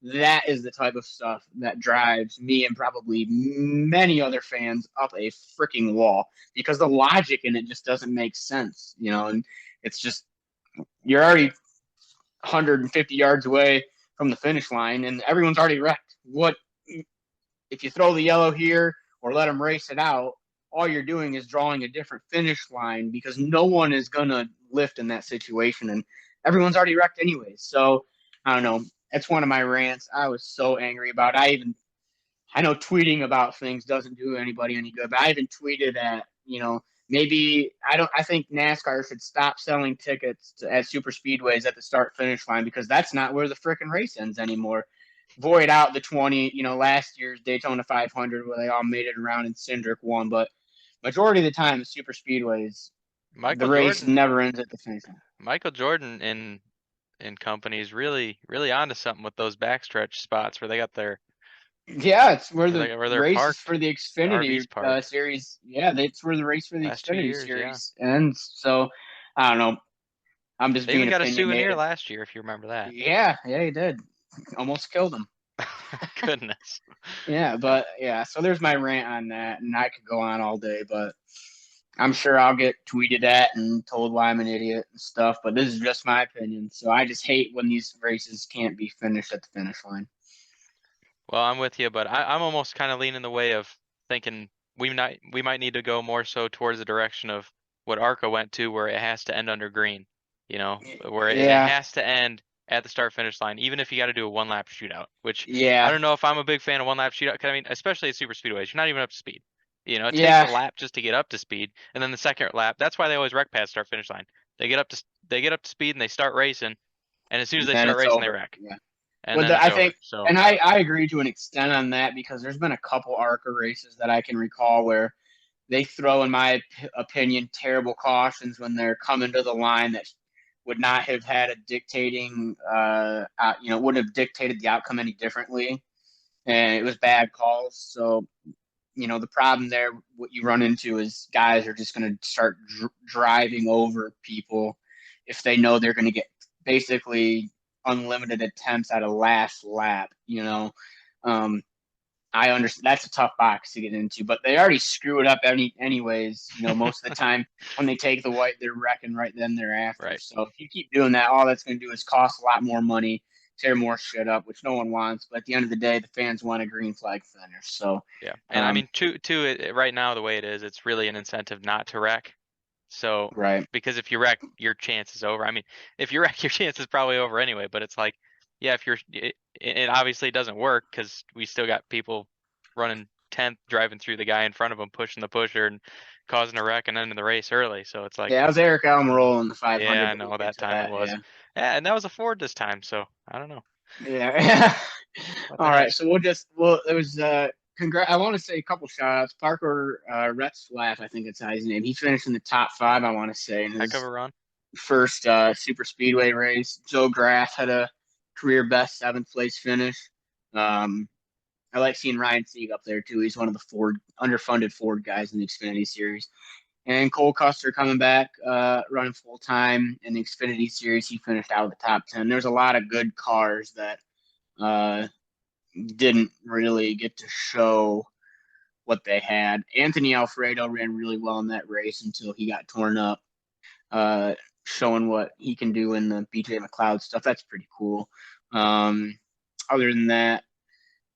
That is the type of stuff that drives me and probably many other fans up a freaking wall because the logic in it just doesn't make sense, and it's just you're already 150 yards away from the finish line and everyone's already wrecked. What if you throw the yellow here or let them race it out? All you're doing is drawing a different finish line because no one is going to lift in that situation and everyone's already wrecked anyways. So I don't know. That's one of my rants. I was so angry about it. I know tweeting about things doesn't do anybody any good, but I even tweeted at, maybe I think NASCAR should stop selling tickets at super speedways at the start finish line because that's not where the frickin' race ends anymore. Void out the 20, last year's Daytona 500 where they all made it around and Cindric won, but majority of the time the super speedways, the race never ends at the finish line. Michael Jordan and companies really onto something with those backstretch spots where they got their it's where the they're races parked, for the Xfinity series. Yeah, that's where the race for the last 2 Xfinity years, series ends. So I don't know. I'm just They being even got a opinionated. souvenir last year, if you remember that. Yeah, he did. Almost killed him. Goodness. Yeah, but yeah, so there's my rant on that, and I could go on all day, but I'm sure I'll get tweeted at and told why I'm an idiot and stuff, but this is just my opinion. So I just hate when these races can't be finished at the finish line. Well, I'm with you, but I'm almost kind of leaning the way of thinking we might need to go more so towards the direction of what ARCA went to, where it has to end under green, where it has to end at the start finish line, even if you got to do a 1-lap shootout. Which I don't know if I'm a big fan of 1-lap shootout. 'Cause I mean, especially at super speedways, you're not even up to speed. It takes a lap just to get up to speed, and then the second lap. That's why they always wreck past start finish line. They get up to speed and they start racing, and as soon as they start racing, they wreck. Yeah. And then it's over. So and I agree to an extent on that because there's been a couple ARCA races that I can recall where they throw, in my opinion, terrible cautions when they're coming to the line that would not have had a dictating, wouldn't have dictated the outcome any differently. And it was bad calls. So, the problem there, what you run into is guys are just going to start driving over people if they know they're going to get basically unlimited attempts at a last lap, I understand that's a tough box to get into, but they already screw it up anyways. Most of the time when they take the white, they're wrecking right then thereafter. Right. So if you keep doing that, all that's going to do is cost a lot more money, tear more shit up, which no one wants. But at the end of the day, the fans want a green flag finish. So yeah, and I mean, right now the way it is, it's really an incentive not to wreck. So right, because if you wreck, your chance is over. I mean, if you wreck, your chance is probably over anyway. But it's like, yeah, if it obviously doesn't work because we still got people running 10th, driving through the guy in front of them, pushing the pusher and causing a wreck and ending the race early. So it's like, yeah, it was Eric Almirola in the 500. yeah, I know that time it was. Yeah, and that was a Ford this time. So I don't know. Yeah. All right, so it was I want to say a couple shout outs. Parker Retzlaff, I think it's his name. He finished in the top 5, I want to say, in his Heck of a run. first super speedway race. Joe Graff had a career best 7th place finish. I like seeing Ryan Sieg up there too. He's one of the underfunded Ford guys in the Xfinity series. And Cole Custer coming back, running full time in the Xfinity series. He finished out of the top 10. There's a lot of good cars that didn't really get to show what they had. Anthony Alfredo ran really well in that race until he got torn up, showing what he can do in the BJ McLeod stuff. That's pretty cool. Other than that,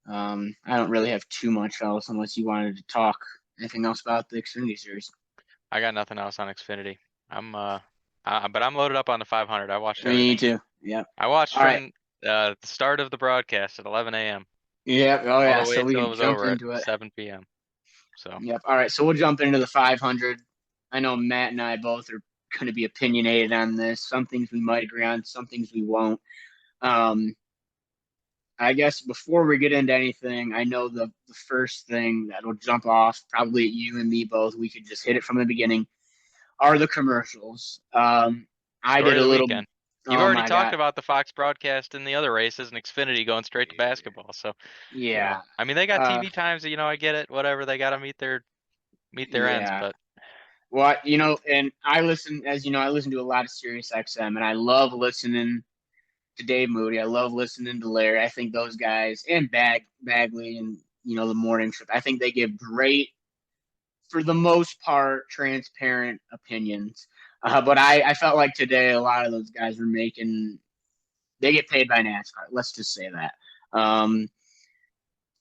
I don't really have too much else unless you wanted to talk anything else about the Xfinity series. I got nothing else on Xfinity. But I'm loaded up on the 500. I watched everything. Me too. Yeah. I watched from the start of the broadcast at 11 a.m. Yeah. Oh yeah. All the way So we until can it was jump over into at it. 7 p.m. So. Yep. All right. So we'll jump into the 500. I know Matt and I both are going to be opinionated on this. Some things we might agree on, some things we won't. I guess before we get into anything, I know the first thing that'll jump off, probably you and me both, we could just hit it from the beginning, are the commercials. I did a little. You've Oh already my talked God. about the Fox broadcast in the other races and Xfinity going straight to basketball. So, Yeah. I mean, they got Uh, TV times, I get it, whatever. They got to meet their ends, yeah. but Well, and I listen, as you know, I listen to a lot of Sirius XM, and I love listening to Dave Moody. I love listening to Larry. I think those guys and Bagley and the morning trip. I think they give great, for the most part, transparent opinions. But I felt like today a lot of those guys were making. They get paid by NASCAR. Let's just say that.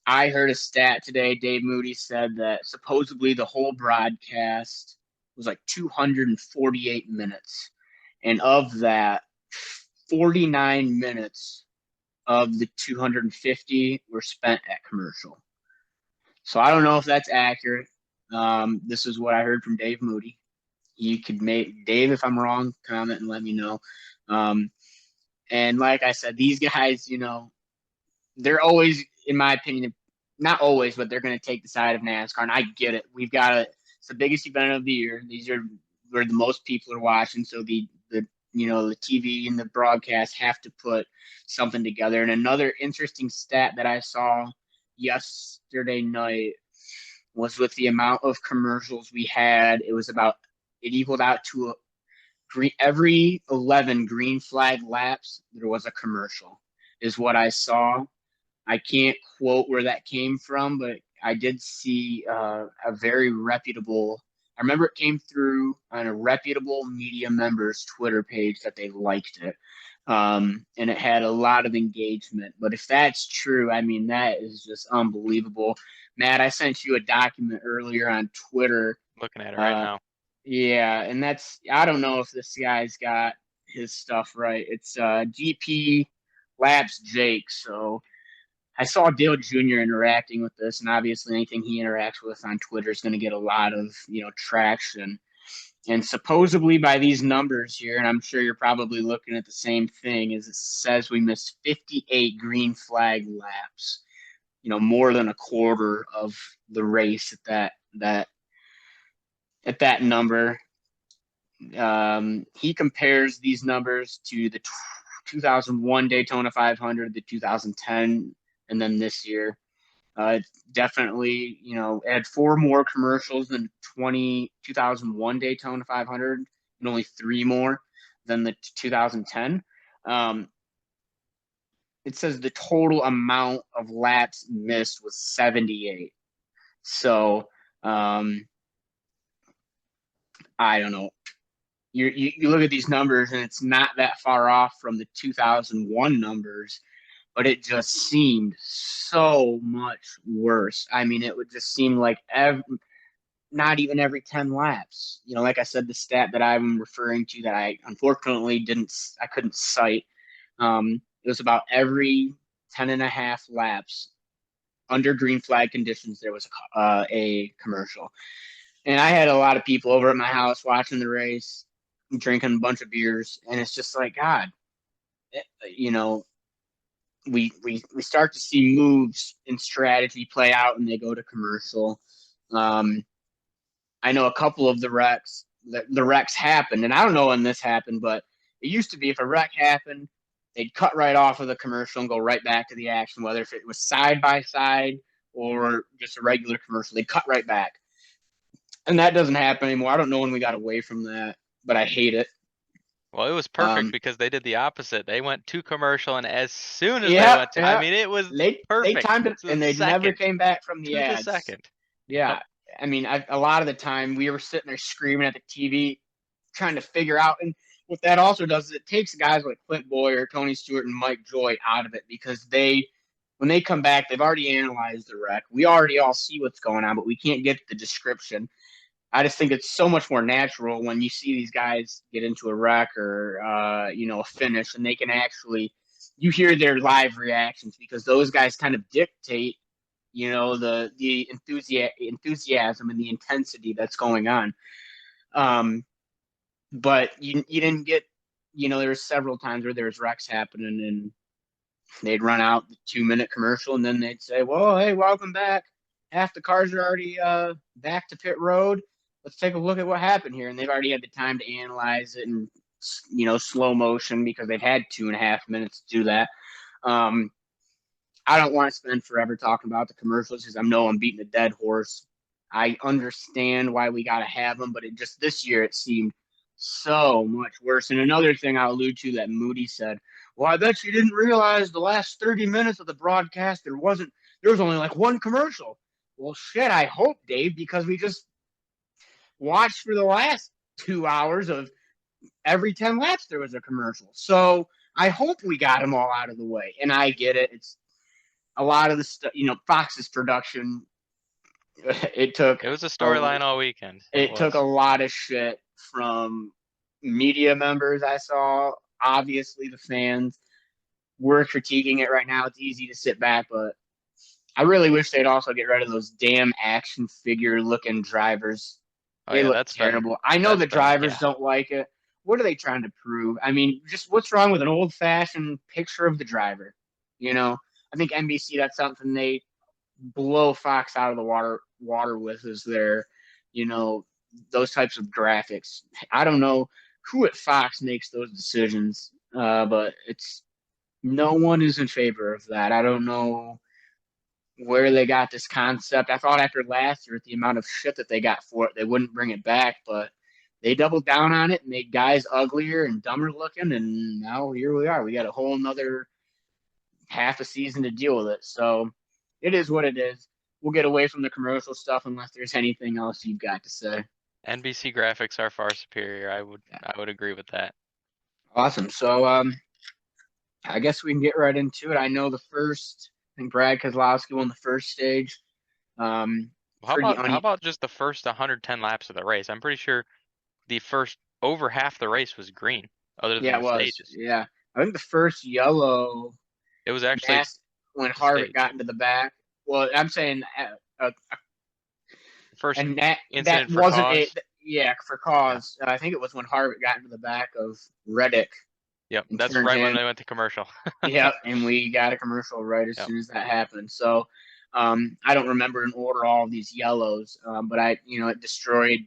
I heard a stat today. Dave Moody said that supposedly the whole broadcast was like 248 minutes. And of that, 49 minutes of the 250 were spent at commercial. So I don't know if that's accurate. This is what I heard from Dave Moody. You could make Dave, if I'm wrong, comment and let me know. And like I said, these guys, they're always, in my opinion, not always, but they're going to take the side of NASCAR. And I get it. It's the biggest event of the year. These are where the most people are watching. So the TV and the broadcast have to put something together. And another interesting stat that I saw yesterday night was with the amount of commercials we had. It equaled out to every 11 green flag laps, there was a commercial, is what I saw. I can't quote where that came from, but I did see a very reputable. I remember it came through on a reputable media member's Twitter page that they liked it, and it had a lot of engagement. But if that's true, I mean that is just unbelievable. Matt, I sent you a document earlier on Twitter. looking at it right Uh, now. yeah, and I don't know if this guy's got his stuff right. It's GP Labs Jake, so. I saw Dale Jr. interacting with this, and obviously anything he interacts with on Twitter is going to get a lot of traction. And supposedly by these numbers here, and I'm sure you're probably looking at the same thing, is it says we missed 58 green flag laps. More than a quarter of the race at that number. He compares these numbers to the 2001 Daytona 500, the 2010, and then this year. Definitely, had four more commercials than 2001 Daytona 500 and only three more than the 2010. Um, it says the total amount of laps missed was 78. So I don't know. You look at these numbers and it's not that far off from the 2001 numbers, but it just seemed so much worse. I mean, it would just seem like not even every 10 laps. Like I said, the stat that I'm referring to that I unfortunately I couldn't cite. It was about every 10 and a half laps under green flag conditions, there was a commercial. And I had a lot of people over at my house watching the race, drinking a bunch of beers. And it's just like, God, you know, we start to see moves in strategy play out and they go to commercial. I know a couple of the wrecks happened, and I don't know when this happened, but it used to be if a wreck happened, they'd cut right off of the commercial and go right back to the action, whether if it was side by side or just a regular commercial, they'd cut right back. And that doesn't happen anymore. I don't know when we got away from that, but I hate it. Well, it was perfect because they did the opposite. They went to commercial, and as soon as they Yeah, went to, I yeah. mean, it was They perfect timed it, to the and they never second, came back from the to the ads. second. Yeah, Yep. I mean, a lot of the time we were sitting there screaming at the TV, trying to figure out. And what that also does is it takes guys like Clint Boyer, Tony Stewart, and Mike Joy out of it because when they come back, they've already analyzed the wreck. We already all see what's going on, but we can't get the description. I just think it's so much more natural when you see these guys get into a wreck or a finish, and they can actually you hear their live reactions because those guys kind of dictate the enthusiasm and the intensity that's going on. But you didn't get there were several times where there was wrecks happening and they'd run out the 2-minute commercial and then they'd say, "Well, hey, welcome back. Half the cars are already back to pit road. Let's take a look at what happened here." And they've already had the time to analyze it and slow motion because they've had 2.5 minutes to do that. I don't want to spend forever talking about the commercials because I know I'm beating a dead horse. I understand why we got to have them, but this year it seemed so much worse. And another thing I'll allude to that Moody said, well, I bet you didn't realize the last 30 minutes of the broadcast there was only like one commercial. Well, shit, I hope, Dave, because we just watched for the last 2 hours of every 10 laps there was a commercial. So I hope we got them all out of the way. And I get it. It's a lot of the stuff, Fox's production. It was a storyline all weekend. It took a lot of shit from media members. I saw, obviously, the fans were critiquing it right now. It's easy to sit back, but I really wish they'd also get rid of those damn action figure looking drivers. They look terrible. I know the drivers don't like it. What are they trying to prove? I mean, just what's wrong with an old fashioned picture of the driver? I think NBC, that's something they blow Fox out of the water with, is their, those types of graphics. I don't know who at Fox makes those decisions, but no one is in favor of that. I don't know where they got this concept. I thought after last year, with the amount of shit that they got for it, they wouldn't bring it back, but they doubled down on it, made guys uglier and dumber looking, and now here we are. We got a whole another half a season to deal with it. So it is what it is. We'll get away from the commercial stuff unless there's anything else you've got to say. NBC graphics are far superior. I would agree with that. Awesome. So I guess we can get right into it. I know I think Brad Keselowski won the first stage. How about just the first 110 laps of the race? I'm pretty sure the first over half the race was green, other than the stages. Yeah, I think the first yellow. It was actually when Harvick got into the back. Well, I'm saying first and that incident that for wasn't cause. for cause. I think it was when Harvick got into the back of Reddick. Yep, that's right when they went to commercial. Yep, and we got a commercial right as soon as that happened. So I don't remember in order all of these yellows, but it destroyed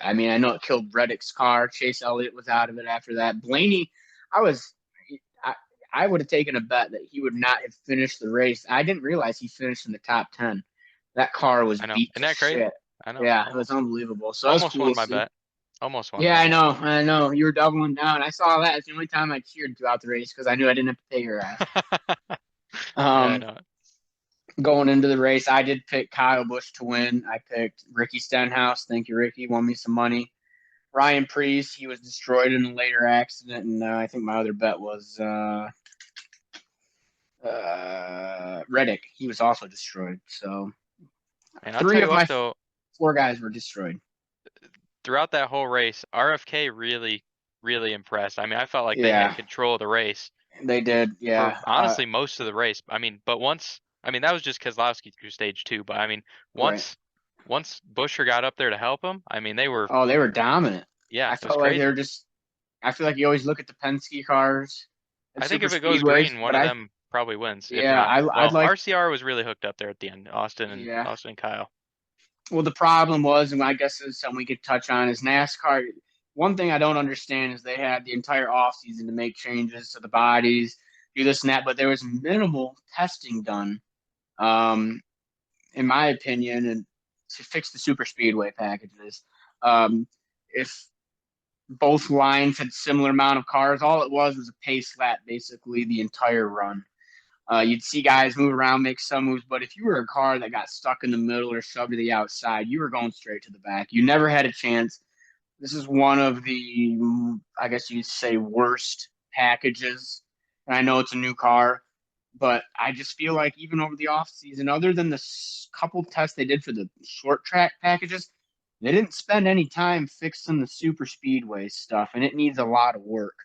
I know it killed Reddick's car. Chase Elliott was out of it after that. Blaney, I would have taken a bet that he would not have finished the race. I didn't realize he finished in the top 10. That car was beat to shit. I know. Yeah, it was unbelievable. So almost cool won my bet. Almost won. Yeah, I know. You were doubling down. I saw that. It's the only time I cheered throughout the race because I knew I didn't have to pay your ass. I know. Going into the race, I did pick Kyle Busch to win. I picked Ricky Stenhouse. Thank you, Ricky. Won me some money. Ryan Preece, he was destroyed in a later accident, and I think my other bet was Reddick. He was also destroyed. So and three of my 4 guys were destroyed. Throughout that whole race, RFK really, really impressed. I felt like they had control of the race. They did, yeah. Honestly, most of the race. But once, that was just Keselowski through stage 2. But once Buescher got up there to help him, they were. Oh, they were dominant. Yeah, I felt like they were just. I feel like you always look at the Penske cars. I think if it goes green, one of them probably wins. Yeah, I'd like. RCR was really hooked up there at the end. Austin and Kyle. Well, the problem was, and I guess it's something we could touch on, is NASCAR. One thing I don't understand is they had the entire offseason to make changes to the bodies, do this and that, but there was minimal testing done, in my opinion, and to fix the super speedway packages. If both lines had similar amount of cars, all it was a pace lap basically the entire run. You'd see guys move around, make some moves, but if you were a car that got stuck in the middle or shoved to the outside, you were going straight to the back. You never had a chance. This is one of the, I guess you'd say, worst packages. And I know it's a new car, but I just feel like even over the offseason, other than the couple tests they did for the short track packages, they didn't spend any time fixing the super speedway stuff, and it needs a lot of work.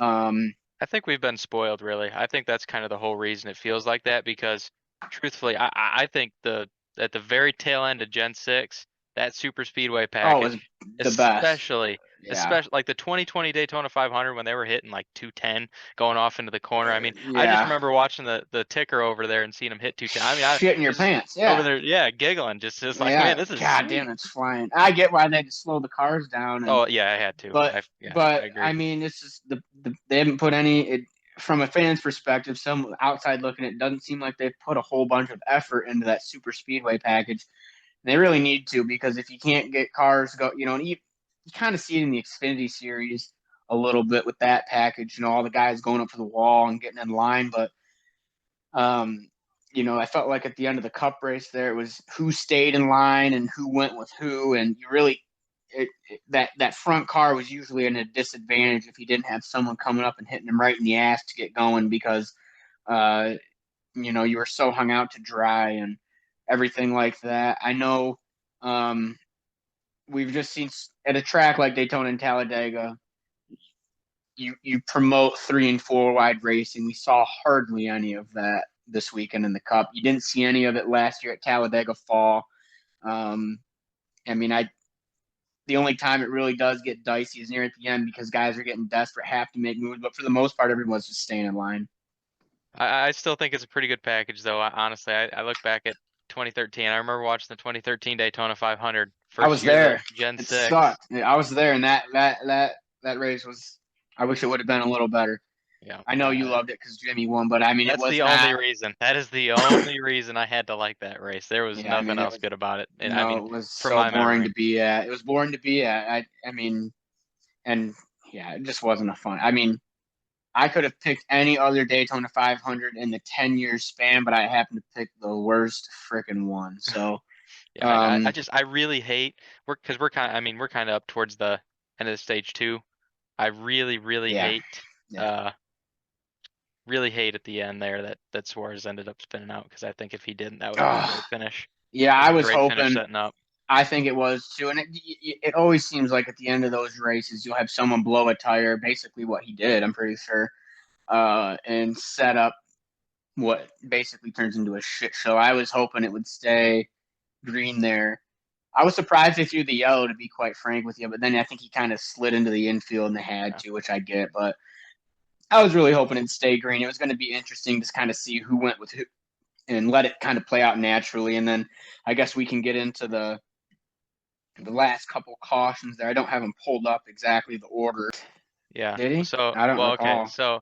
I think we've been spoiled, really. I think that's kind of the whole reason it feels like that, because truthfully, I think at the very tail end of Gen 6, that super speedway Oh, it was package, the best. especially Yeah. like the 2020 Daytona 500 when they were hitting like 210 going off into the corner. I mean, I just Yeah. remember watching the ticker over there and seeing him hit 210. I mean, I Shit in your was just pants. over Yeah. there, yeah, giggling, just like, man, Yeah. this is God damn, sweet. it's flying. I get why they had to slow the cars down, and Oh yeah, I had to. but I agree. I mean, this is they haven't put any. From a fan's perspective, some outside looking, it doesn't seem like they've put a whole bunch of effort into that super speedway package. And they really need to, because if you can't get cars go, and you kind of see it in the Xfinity series a little bit with that package. All the guys going up to the wall and getting in line, but um, I felt like at the end of the Cup race there, it was who stayed in line and who went with who, and you really that front car was usually in a disadvantage if you didn't have someone coming up and hitting them right in the ass to get going, because uh, you were so hung out to dry and everything like that. I know we've just seen at a track like Daytona and Talladega, you promote 3 and 4 wide racing. We saw hardly any of that this weekend in the Cup. You didn't see any of it last year at Talladega Fall. I mean, the only time it really does get dicey is near at the end, because guys are getting desperate, have to make moves. But for the most part, everyone's just staying in line. I still think it's a pretty good package, though. Honestly, I look back at 2013. I remember watching the 2013 Daytona 500, I first was year of the there. Gen It 6. sucked. I was there, and that race was. I wish it would have been a little better. Yeah, I know you loved it because Jimmy won, but I mean, it that's was the only not. reason. That is the only reason I had to like that race. There was Yeah, I nothing mean, it else was. good about it. And I No, mean, it was from so my boring memory. to be at. It was boring to be at. I mean, and yeah, it just wasn't a fun. I mean, I could have picked any other Daytona 500 in the 10-year span, but I happened to pick the worst freaking one. So, Yeah, I really hate because we're kind of up towards the end of the stage 2. I really yeah, hate yeah. really hate at the end there that Suarez ended up spinning out, because I think if he didn't, that would have been a Ugh. great finish. Yeah, It I was a was great finish hoping. setting up. I think it was too, and it always seems like at the end of those races, you'll have someone blow a tire. Basically, what he did, I'm pretty sure, and set up what basically turns into a shit show. I was hoping it would stay green there. I was surprised they threw the yellow, to be quite frank with you, but then I think he kind of slid into the infield and they had Yeah. to, which I get. But I was really hoping it'd stay green. It was going to be interesting to kind of see who went with who and let it kind of play out naturally. And then I guess we can get into the last couple cautions there. I don't have them pulled up exactly the order. Yeah. Did he? So, I don't well, okay. recall. So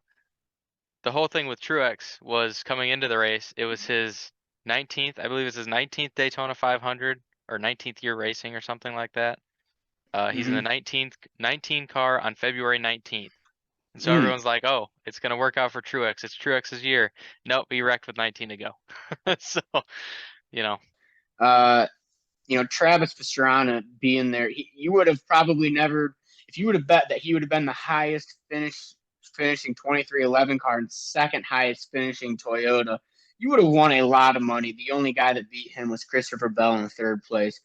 the whole thing with Truex was coming into the race. It was his 19th, I believe it was his 19th Daytona 500 or 19th year racing or something like that. He's in the Mm-hmm. 19 car on February 19th. And so Mm. everyone's like, oh, it's going to work out for Truex. It's Truex's year. Nope, he wrecked with 19 to go. So, you know, Uh, Travis Pastrana being there, you would have probably never, if you would have bet that he would have been the highest finishing 2311 car and second highest finishing Toyota, you would have won a lot of money. The only guy that beat him was Christopher Bell in third place.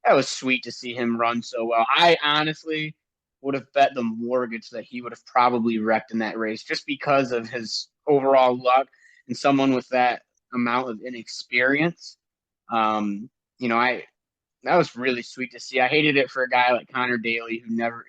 That was sweet to see him run so well. I honestly would have bet the mortgage that he would have probably wrecked in that race, just because of his overall luck and someone with that amount of inexperience. I that was really sweet to see. I hated it for a guy like Connor Daly, who never,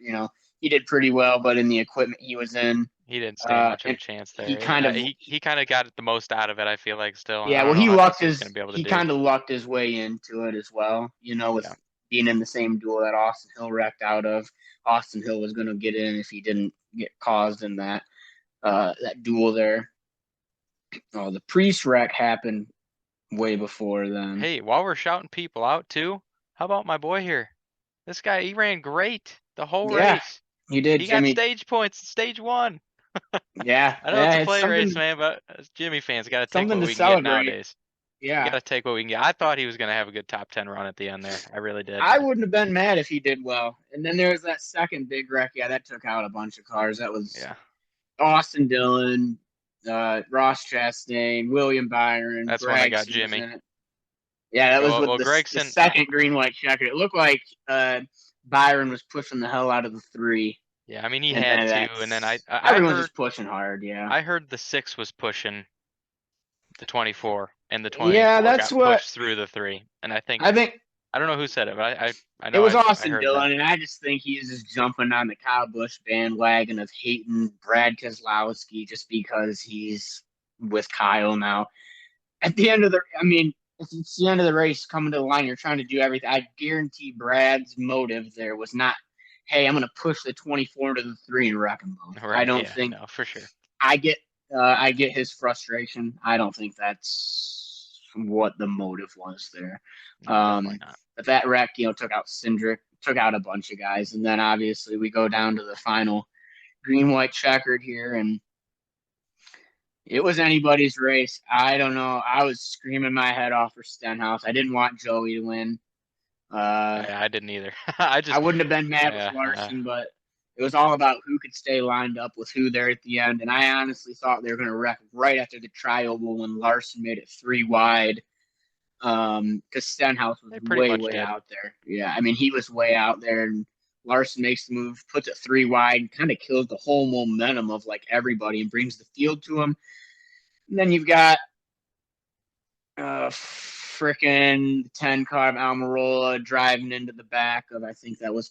he did pretty well, but in the equipment he was in, he didn't stand much of and a chance he there. kind of, He kind of got the most out of it, I feel like, still. I yeah, don't well, know how else he was going to be able to he do. kind of lucked his way into it as well, with Yeah. being in the same duel that Austin Hill wrecked out of. Austin Hill was going to get in if he didn't get caused in that duel there. Oh, the Priest wreck happened way before then. Hey, while we're shouting people out too, how about my boy here? This guy, he ran great the whole Yeah, race. he did, He got Jimmy. stage points, stage 1. Yeah, I know it's yeah, a it's play race, something man, but as Jimmy fans, got to take something what to we can get celebrate. nowadays. We got Yeah, to take what we can get. I thought he was going to have a good top 10 run at the end there. I really did. I wouldn't have been mad if he did well. And then there was that second big wreck. Yeah, that took out a bunch of cars. That was Yeah, Austin Dillon, Ross Chastain, William Byron, that's when they got Gregson was Jimmy. in it. Yeah, that Yeah, was with well, the Gregson, second green white checker. It looked like Byron was pushing the hell out of the 3, yeah, I mean, he and had then to. And then everyone's just pushing hard. Yeah, I heard the 6 was pushing the 24, and the yeah, 24 that's got what pushed through the 3. And I think I think. I don't know who said it, but I It know was I Austin heard that. Dillon, and I just think he's just jumping on the Kyle Busch bandwagon of hating Brad Keselowski just because he's with Kyle now. At the end of the, I mean, if it's the end of the race, coming to the line, you're trying to do everything. I guarantee Brad's motive there was not, hey, I'm going to push the 24 to the 3 and wreck them both. I Right? don't Yeah, think no, for sure. I get I get his frustration. I don't think that's what the motive was there. No, definitely not. But that wreck, took out Cindric, took out a bunch of guys, and then obviously we go down to the final green white checkered here, and it was anybody's race. I don't know. I was screaming my head off for Stenhouse. I didn't want Joey to win. Uh, I didn't either. I I just, wouldn't have been mad with yeah, Larson, but it was all about who could stay lined up with who there at the end. And I honestly thought they were going to wreck right after the trioval when Larson made it 3 wide. Because Stenhouse was they pretty way, much way did. out there. Yeah, I mean, he was way out there, and Larson makes the move, puts it 3 wide, kind of kills the whole momentum of like everybody and brings the field to him. And then you've got freaking 10 car Almirola driving into the back of, I think that was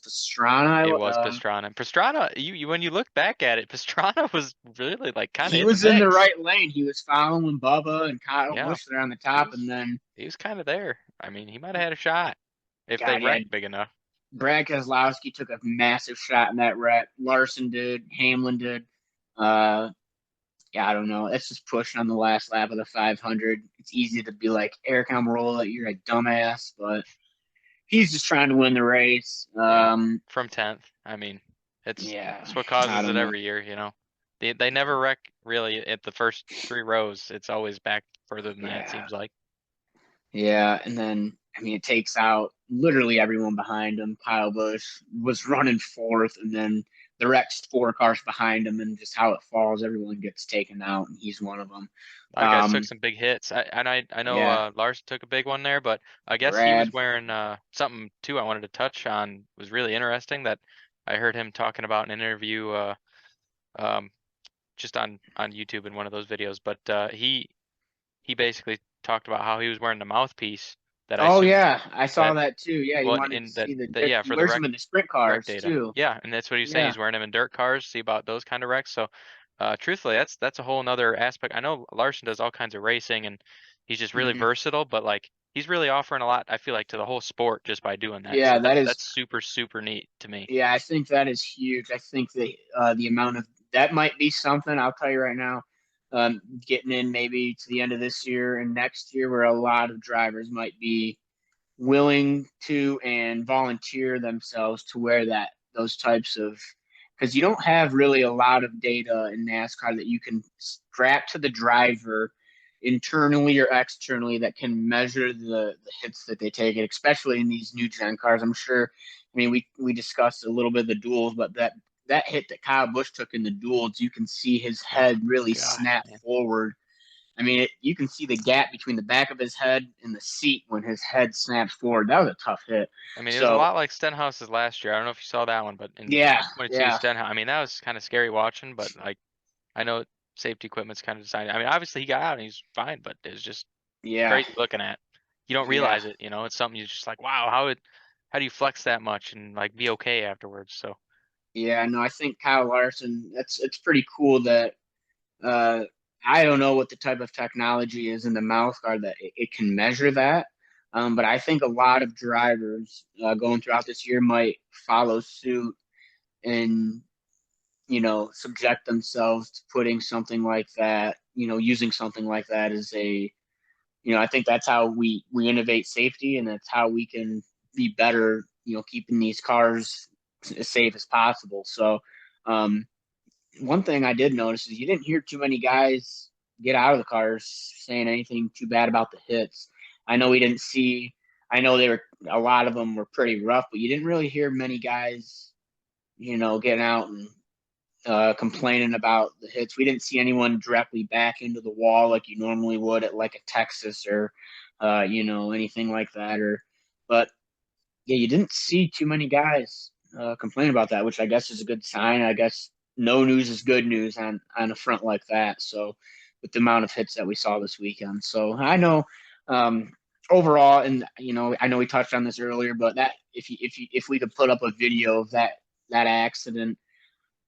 It Pastrana. was Pastrana. Pastrana, you when you look back at it, Pastrana was really like kind of He in the was in the mix. right lane. He was following Bubba and Kyle Yeah, Busch there on the he top, and was then he was kind of there. I mean, he might have had a shot if they God, yeah, wrecked big enough. Brad Keselowski took a massive shot in that wreck. Larson did, Hamlin did. Uh, yeah, I don't know. It's just pushing on the last lap of the 500. It's easy to be like Eric Almirola, you're a dumbass, but he's just trying to win the race. Yeah, from 10th. I mean, Yeah, it's what I causes it don't know. every year, you know. They never wreck really at the first 3 rows. It's always back further than that, it Yeah, seems like. yeah, and then I mean it takes out literally everyone behind him. Kyle Busch was running fourth, and then the next 4 cars behind him, and just how it falls, everyone gets taken out, and he's one of them. A lot of guys took Um, some big hits. I know yeah, Lars took a big one there, but I guess he was Brad. wearing something too I wanted to touch on was really interesting that I heard him talking about in an interview um just on YouTube in one of those videos, but he basically talked about how he was wearing the mouthpiece that I Oh assume yeah, I saw that that too. Yeah, he well wanted to in that see the that dirt. yeah He for the wears them in the sprint rec cars data. too. Yeah, and that's what he's saying. Yeah. He's wearing them in dirt cars. See about those kind of wrecks. So, truthfully, that's a whole nother aspect. I know Larson does all kinds of racing, and he's just really Hmm. versatile. But like, he's really offering a lot. I feel like to the whole sport just by doing that. Yeah, So that is. that's super neat to me. Yeah, I think that is huge. I think that the amount of that might be something. I'll tell you right now. Getting in maybe to the end of this year and next year, where a lot of drivers might be willing to and volunteer themselves to wear those types of, because you don't have really a lot of data in NASCAR that you can strap to the driver internally or externally that can measure the hits that they take, and especially in these new gen cars. I'm sure. I mean, we discussed a little bit of the duels, but that hit that Kyle Busch took in the duels, you can see his Oh head really gosh, snap man. forward. I mean, you can see the gap between the back of his head and the seat when his head snaps forward. That was a tough hit. I mean, it was a So, lot like Stenhouse's last year. I don't know if you saw that one, but in yeah, 2022 yeah, Stenhouse, I mean, that was kind of scary watching, but like I know safety equipment's kind of designed. I mean, obviously he got out and he's fine, but it's just yeah, crazy looking at. You don't yeah, realize it, you know. It's something you're just like, wow, how do you flex that much and like be okay afterwards? So yeah. No, I think Kyle Larson. It's pretty cool that uh, I don't know what the type of technology is in the mouth guard that it can measure that. But I think a lot of drivers going throughout this year might follow suit and subject themselves to putting something like that, using something like that as a, I think that's how we innovate safety, and that's how we can be better, keeping these cars as safe as possible. So, um, one thing I did notice is you didn't hear too many guys get out of the cars saying anything too bad about the hits. I know we didn't see. I know they were a lot of them were pretty rough, but you didn't really hear many guys, getting out and complaining about the hits. We didn't see anyone directly back into the wall like you normally would at like a Texas or, anything like that. But yeah, you didn't see too many guys complain about that, which I guess is a good sign. I guess no news is good news on a front like that. So with the amount of hits that we saw this weekend, so I know. Um, overall, and I know we touched on this earlier, but that if we could put up a video of that accident,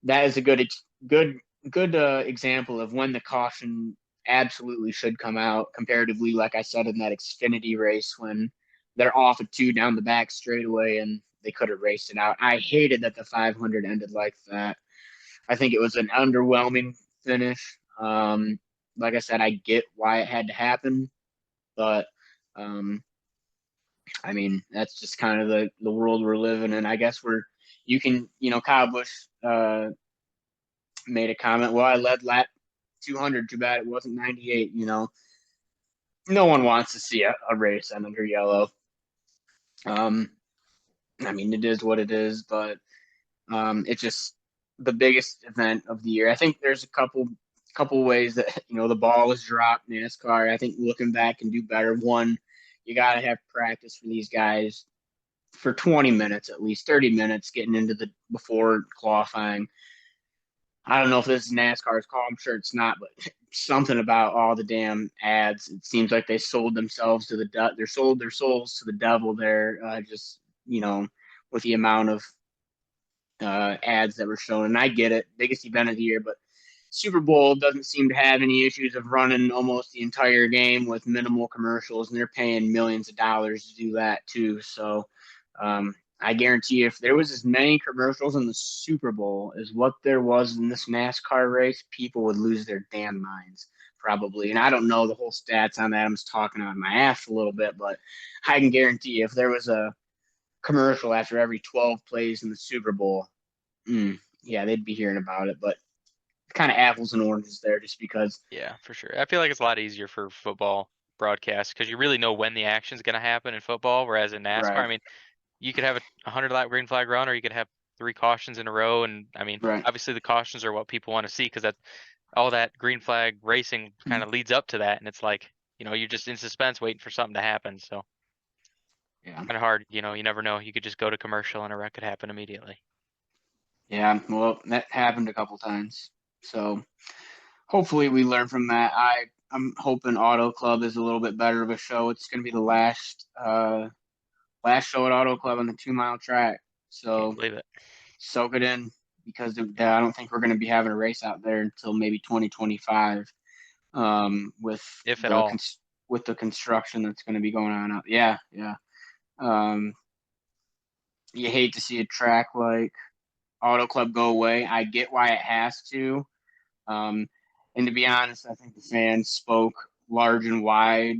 that is a good good example of when the caution absolutely should come out. Comparatively, like I said in that Xfinity race, when they're off at 2 down the back straightaway and they could have raced it out. I hated that the 500 ended like that. I think it was an underwhelming finish. Like I said, I get why it had to happen, but um, I mean that's just kind of the world we're living in. I guess you can Kyle Busch made a comment. Well, I led lap 200. Too bad it wasn't 98. No one wants to see a race end under yellow. I mean, it is what it is, but it's just the biggest event of the year. I think there's a couple ways that the ball was dropped. NASCAR, I think, looking back, can do better. One, you got to have practice for these guys for 20 minutes at least, 30 minutes getting into the before qualifying. I don't know if this is NASCAR's call. I'm sure it's not, but something about all the damn ads. It seems like they sold themselves to they sold their souls to the devil there. Just with the amount of ads that were shown. And I get it, biggest event of the year, but Super Bowl doesn't seem to have any issues of running almost the entire game with minimal commercials, and they're paying millions of dollars to do that too. So I guarantee if there was as many commercials in the Super Bowl as what there was in this NASCAR race, people would lose their damn minds probably. And I don't know the whole stats on that. I'm just talking on my ass a little bit, but I can guarantee if there was a commercial after every 12 plays in the Super Bowl, yeah, they'd be hearing about it. But kind of apples and oranges there, just because. Yeah, for sure. I feel like it's a lot easier for football broadcasts because you really know when the action's going to happen in football, whereas in NASCAR, Right, I mean, you could have a 100 lap green flag run, or you could have 3 cautions in a row. And I mean, right. obviously the cautions are what people want to see because that all that green flag racing kind of leads up to that, and it's like you're just in suspense waiting for something to happen. So Yeah, kind of hard. You never know. You could just go to commercial and a wreck could happen immediately. yeah. Well, that happened a couple times, so hopefully we learn from that. I'm hoping Auto Club is a little bit better of a show. It's going to be the last show at Auto Club on the 2 mile track, Can't so believe it. soak it in because I don't think we're going to be having a race out there until maybe 2025. With If at the all. with the construction that's going to be going on out. Yeah, yeah. Um, you hate to see a track like Auto Club go away. I get why it has to. Um, and to be honest, I think the fans spoke large and wide.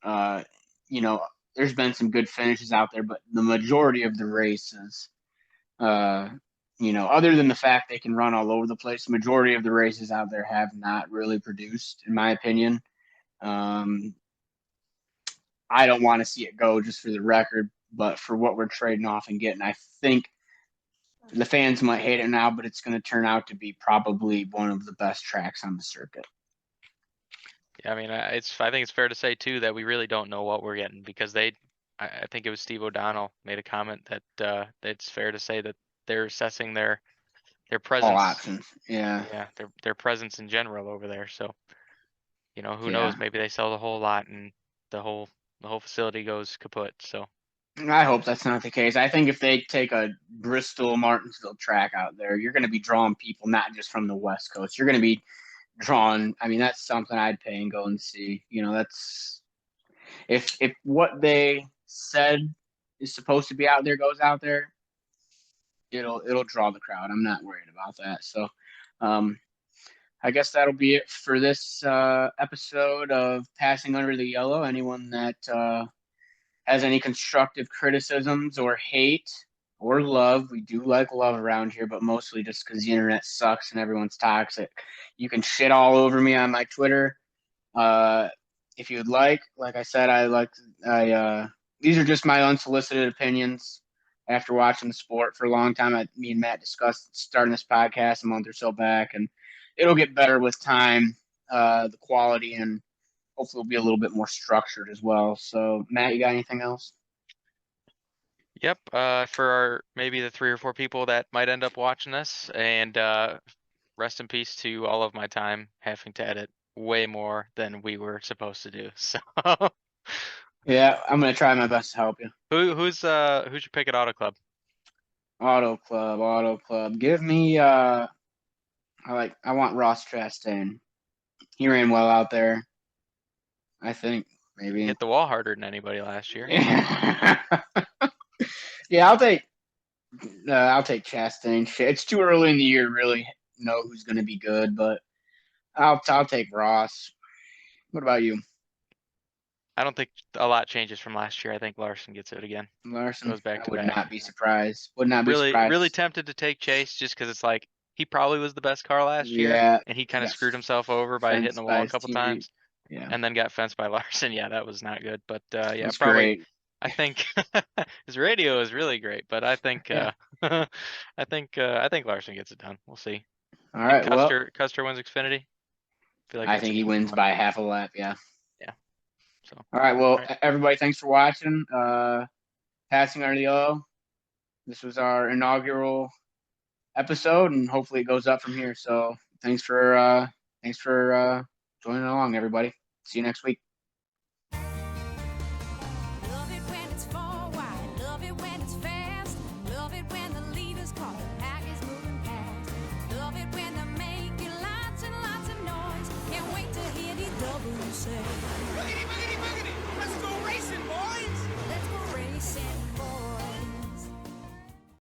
Uh, you know, there's been some good finishes out there, but the majority of the races, uh, other than the fact they can run all over the place, the majority of the races out there have not really produced, in my opinion. Um, I don't want to see it go just for the record, but for what we're trading off and getting, I think the fans might hate it now, but it's going to turn out to be probably one of the best tracks on the circuit. Yeah, I mean, I think it's fair to say too that we really don't know what we're getting because I think it was Steve O'Donnell made a comment that it's fair to say that they're assessing their All presence, options. Yeah. yeah, their presence in general over there. So, who Yeah. knows? Maybe they sell the whole lot and the whole facility goes kaput. So, I hope that's not the case. I think if they take a Bristol Martinsville track out there, you're going to be drawing people not just from the West Coast. You're going to be drawn. I mean, that's something I'd pay and go and see. That's if what they said is supposed to be out there goes out there, it'll draw the crowd. I'm not worried about that. So, um, I guess that'll be it for this episode of Passing Under the Yellow. Anyone that has any constructive criticisms or hate or love, we do like love around here, but mostly just because the internet sucks and everyone's toxic. You can shit all over me on my Twitter. If you'd like I said, these are just my unsolicited opinions. After watching the sport for a long time, me and Matt discussed starting this podcast a month or so back, and it'll get better with time, the quality, and hopefully it'll be a little bit more structured as well. So, Matt, you got anything else? yep. For maybe the 3 or 4 people that might end up watching this, and rest in peace to all of my time having to edit way more than we were supposed to do. So. Yeah, I'm gonna try my best to help you. Who's your pick at Auto Club? Auto Club, Auto Club. Give me I want Ross Chastain. He ran well out there. I think He maybe. hit the wall harder than anybody last year. Yeah, I'll take Chastain. It's too early in the year to really know who's gonna be good, but I'll take Ross. What about you, I don't think a lot changes from last year. I think Larson gets it again. Larson? Goes back I to would back. not be surprised. Would not be Really surprised. tempted to take Chase just because it's like he probably was the best car last year, Yeah, and he he kind of got screwed himself over by hitting the fenced by wall a his couple teammate. times, Yeah, and then got fenced by Larson. Yeah, that was not good. But yeah, that's probably. great. I think his radio is really great, but I think Yeah. I think Larson gets it done. We'll see. All Think right. Well, Custer wins Xfinity. Feel like I that's think an he easy wins one. by half a lap. Yeah. Yeah. So All right. all Well, right. everybody, thanks for watching. Passing our yellow. This was our inaugural episode, and hopefully it goes up from here. So thanks for joining along, everybody. See you next week. Love it when it's four wide, love it when it's fast, love it when the leader's caught, the pack is moving past, love it when they're making lots and lots of noise, can't wait to hear the double say.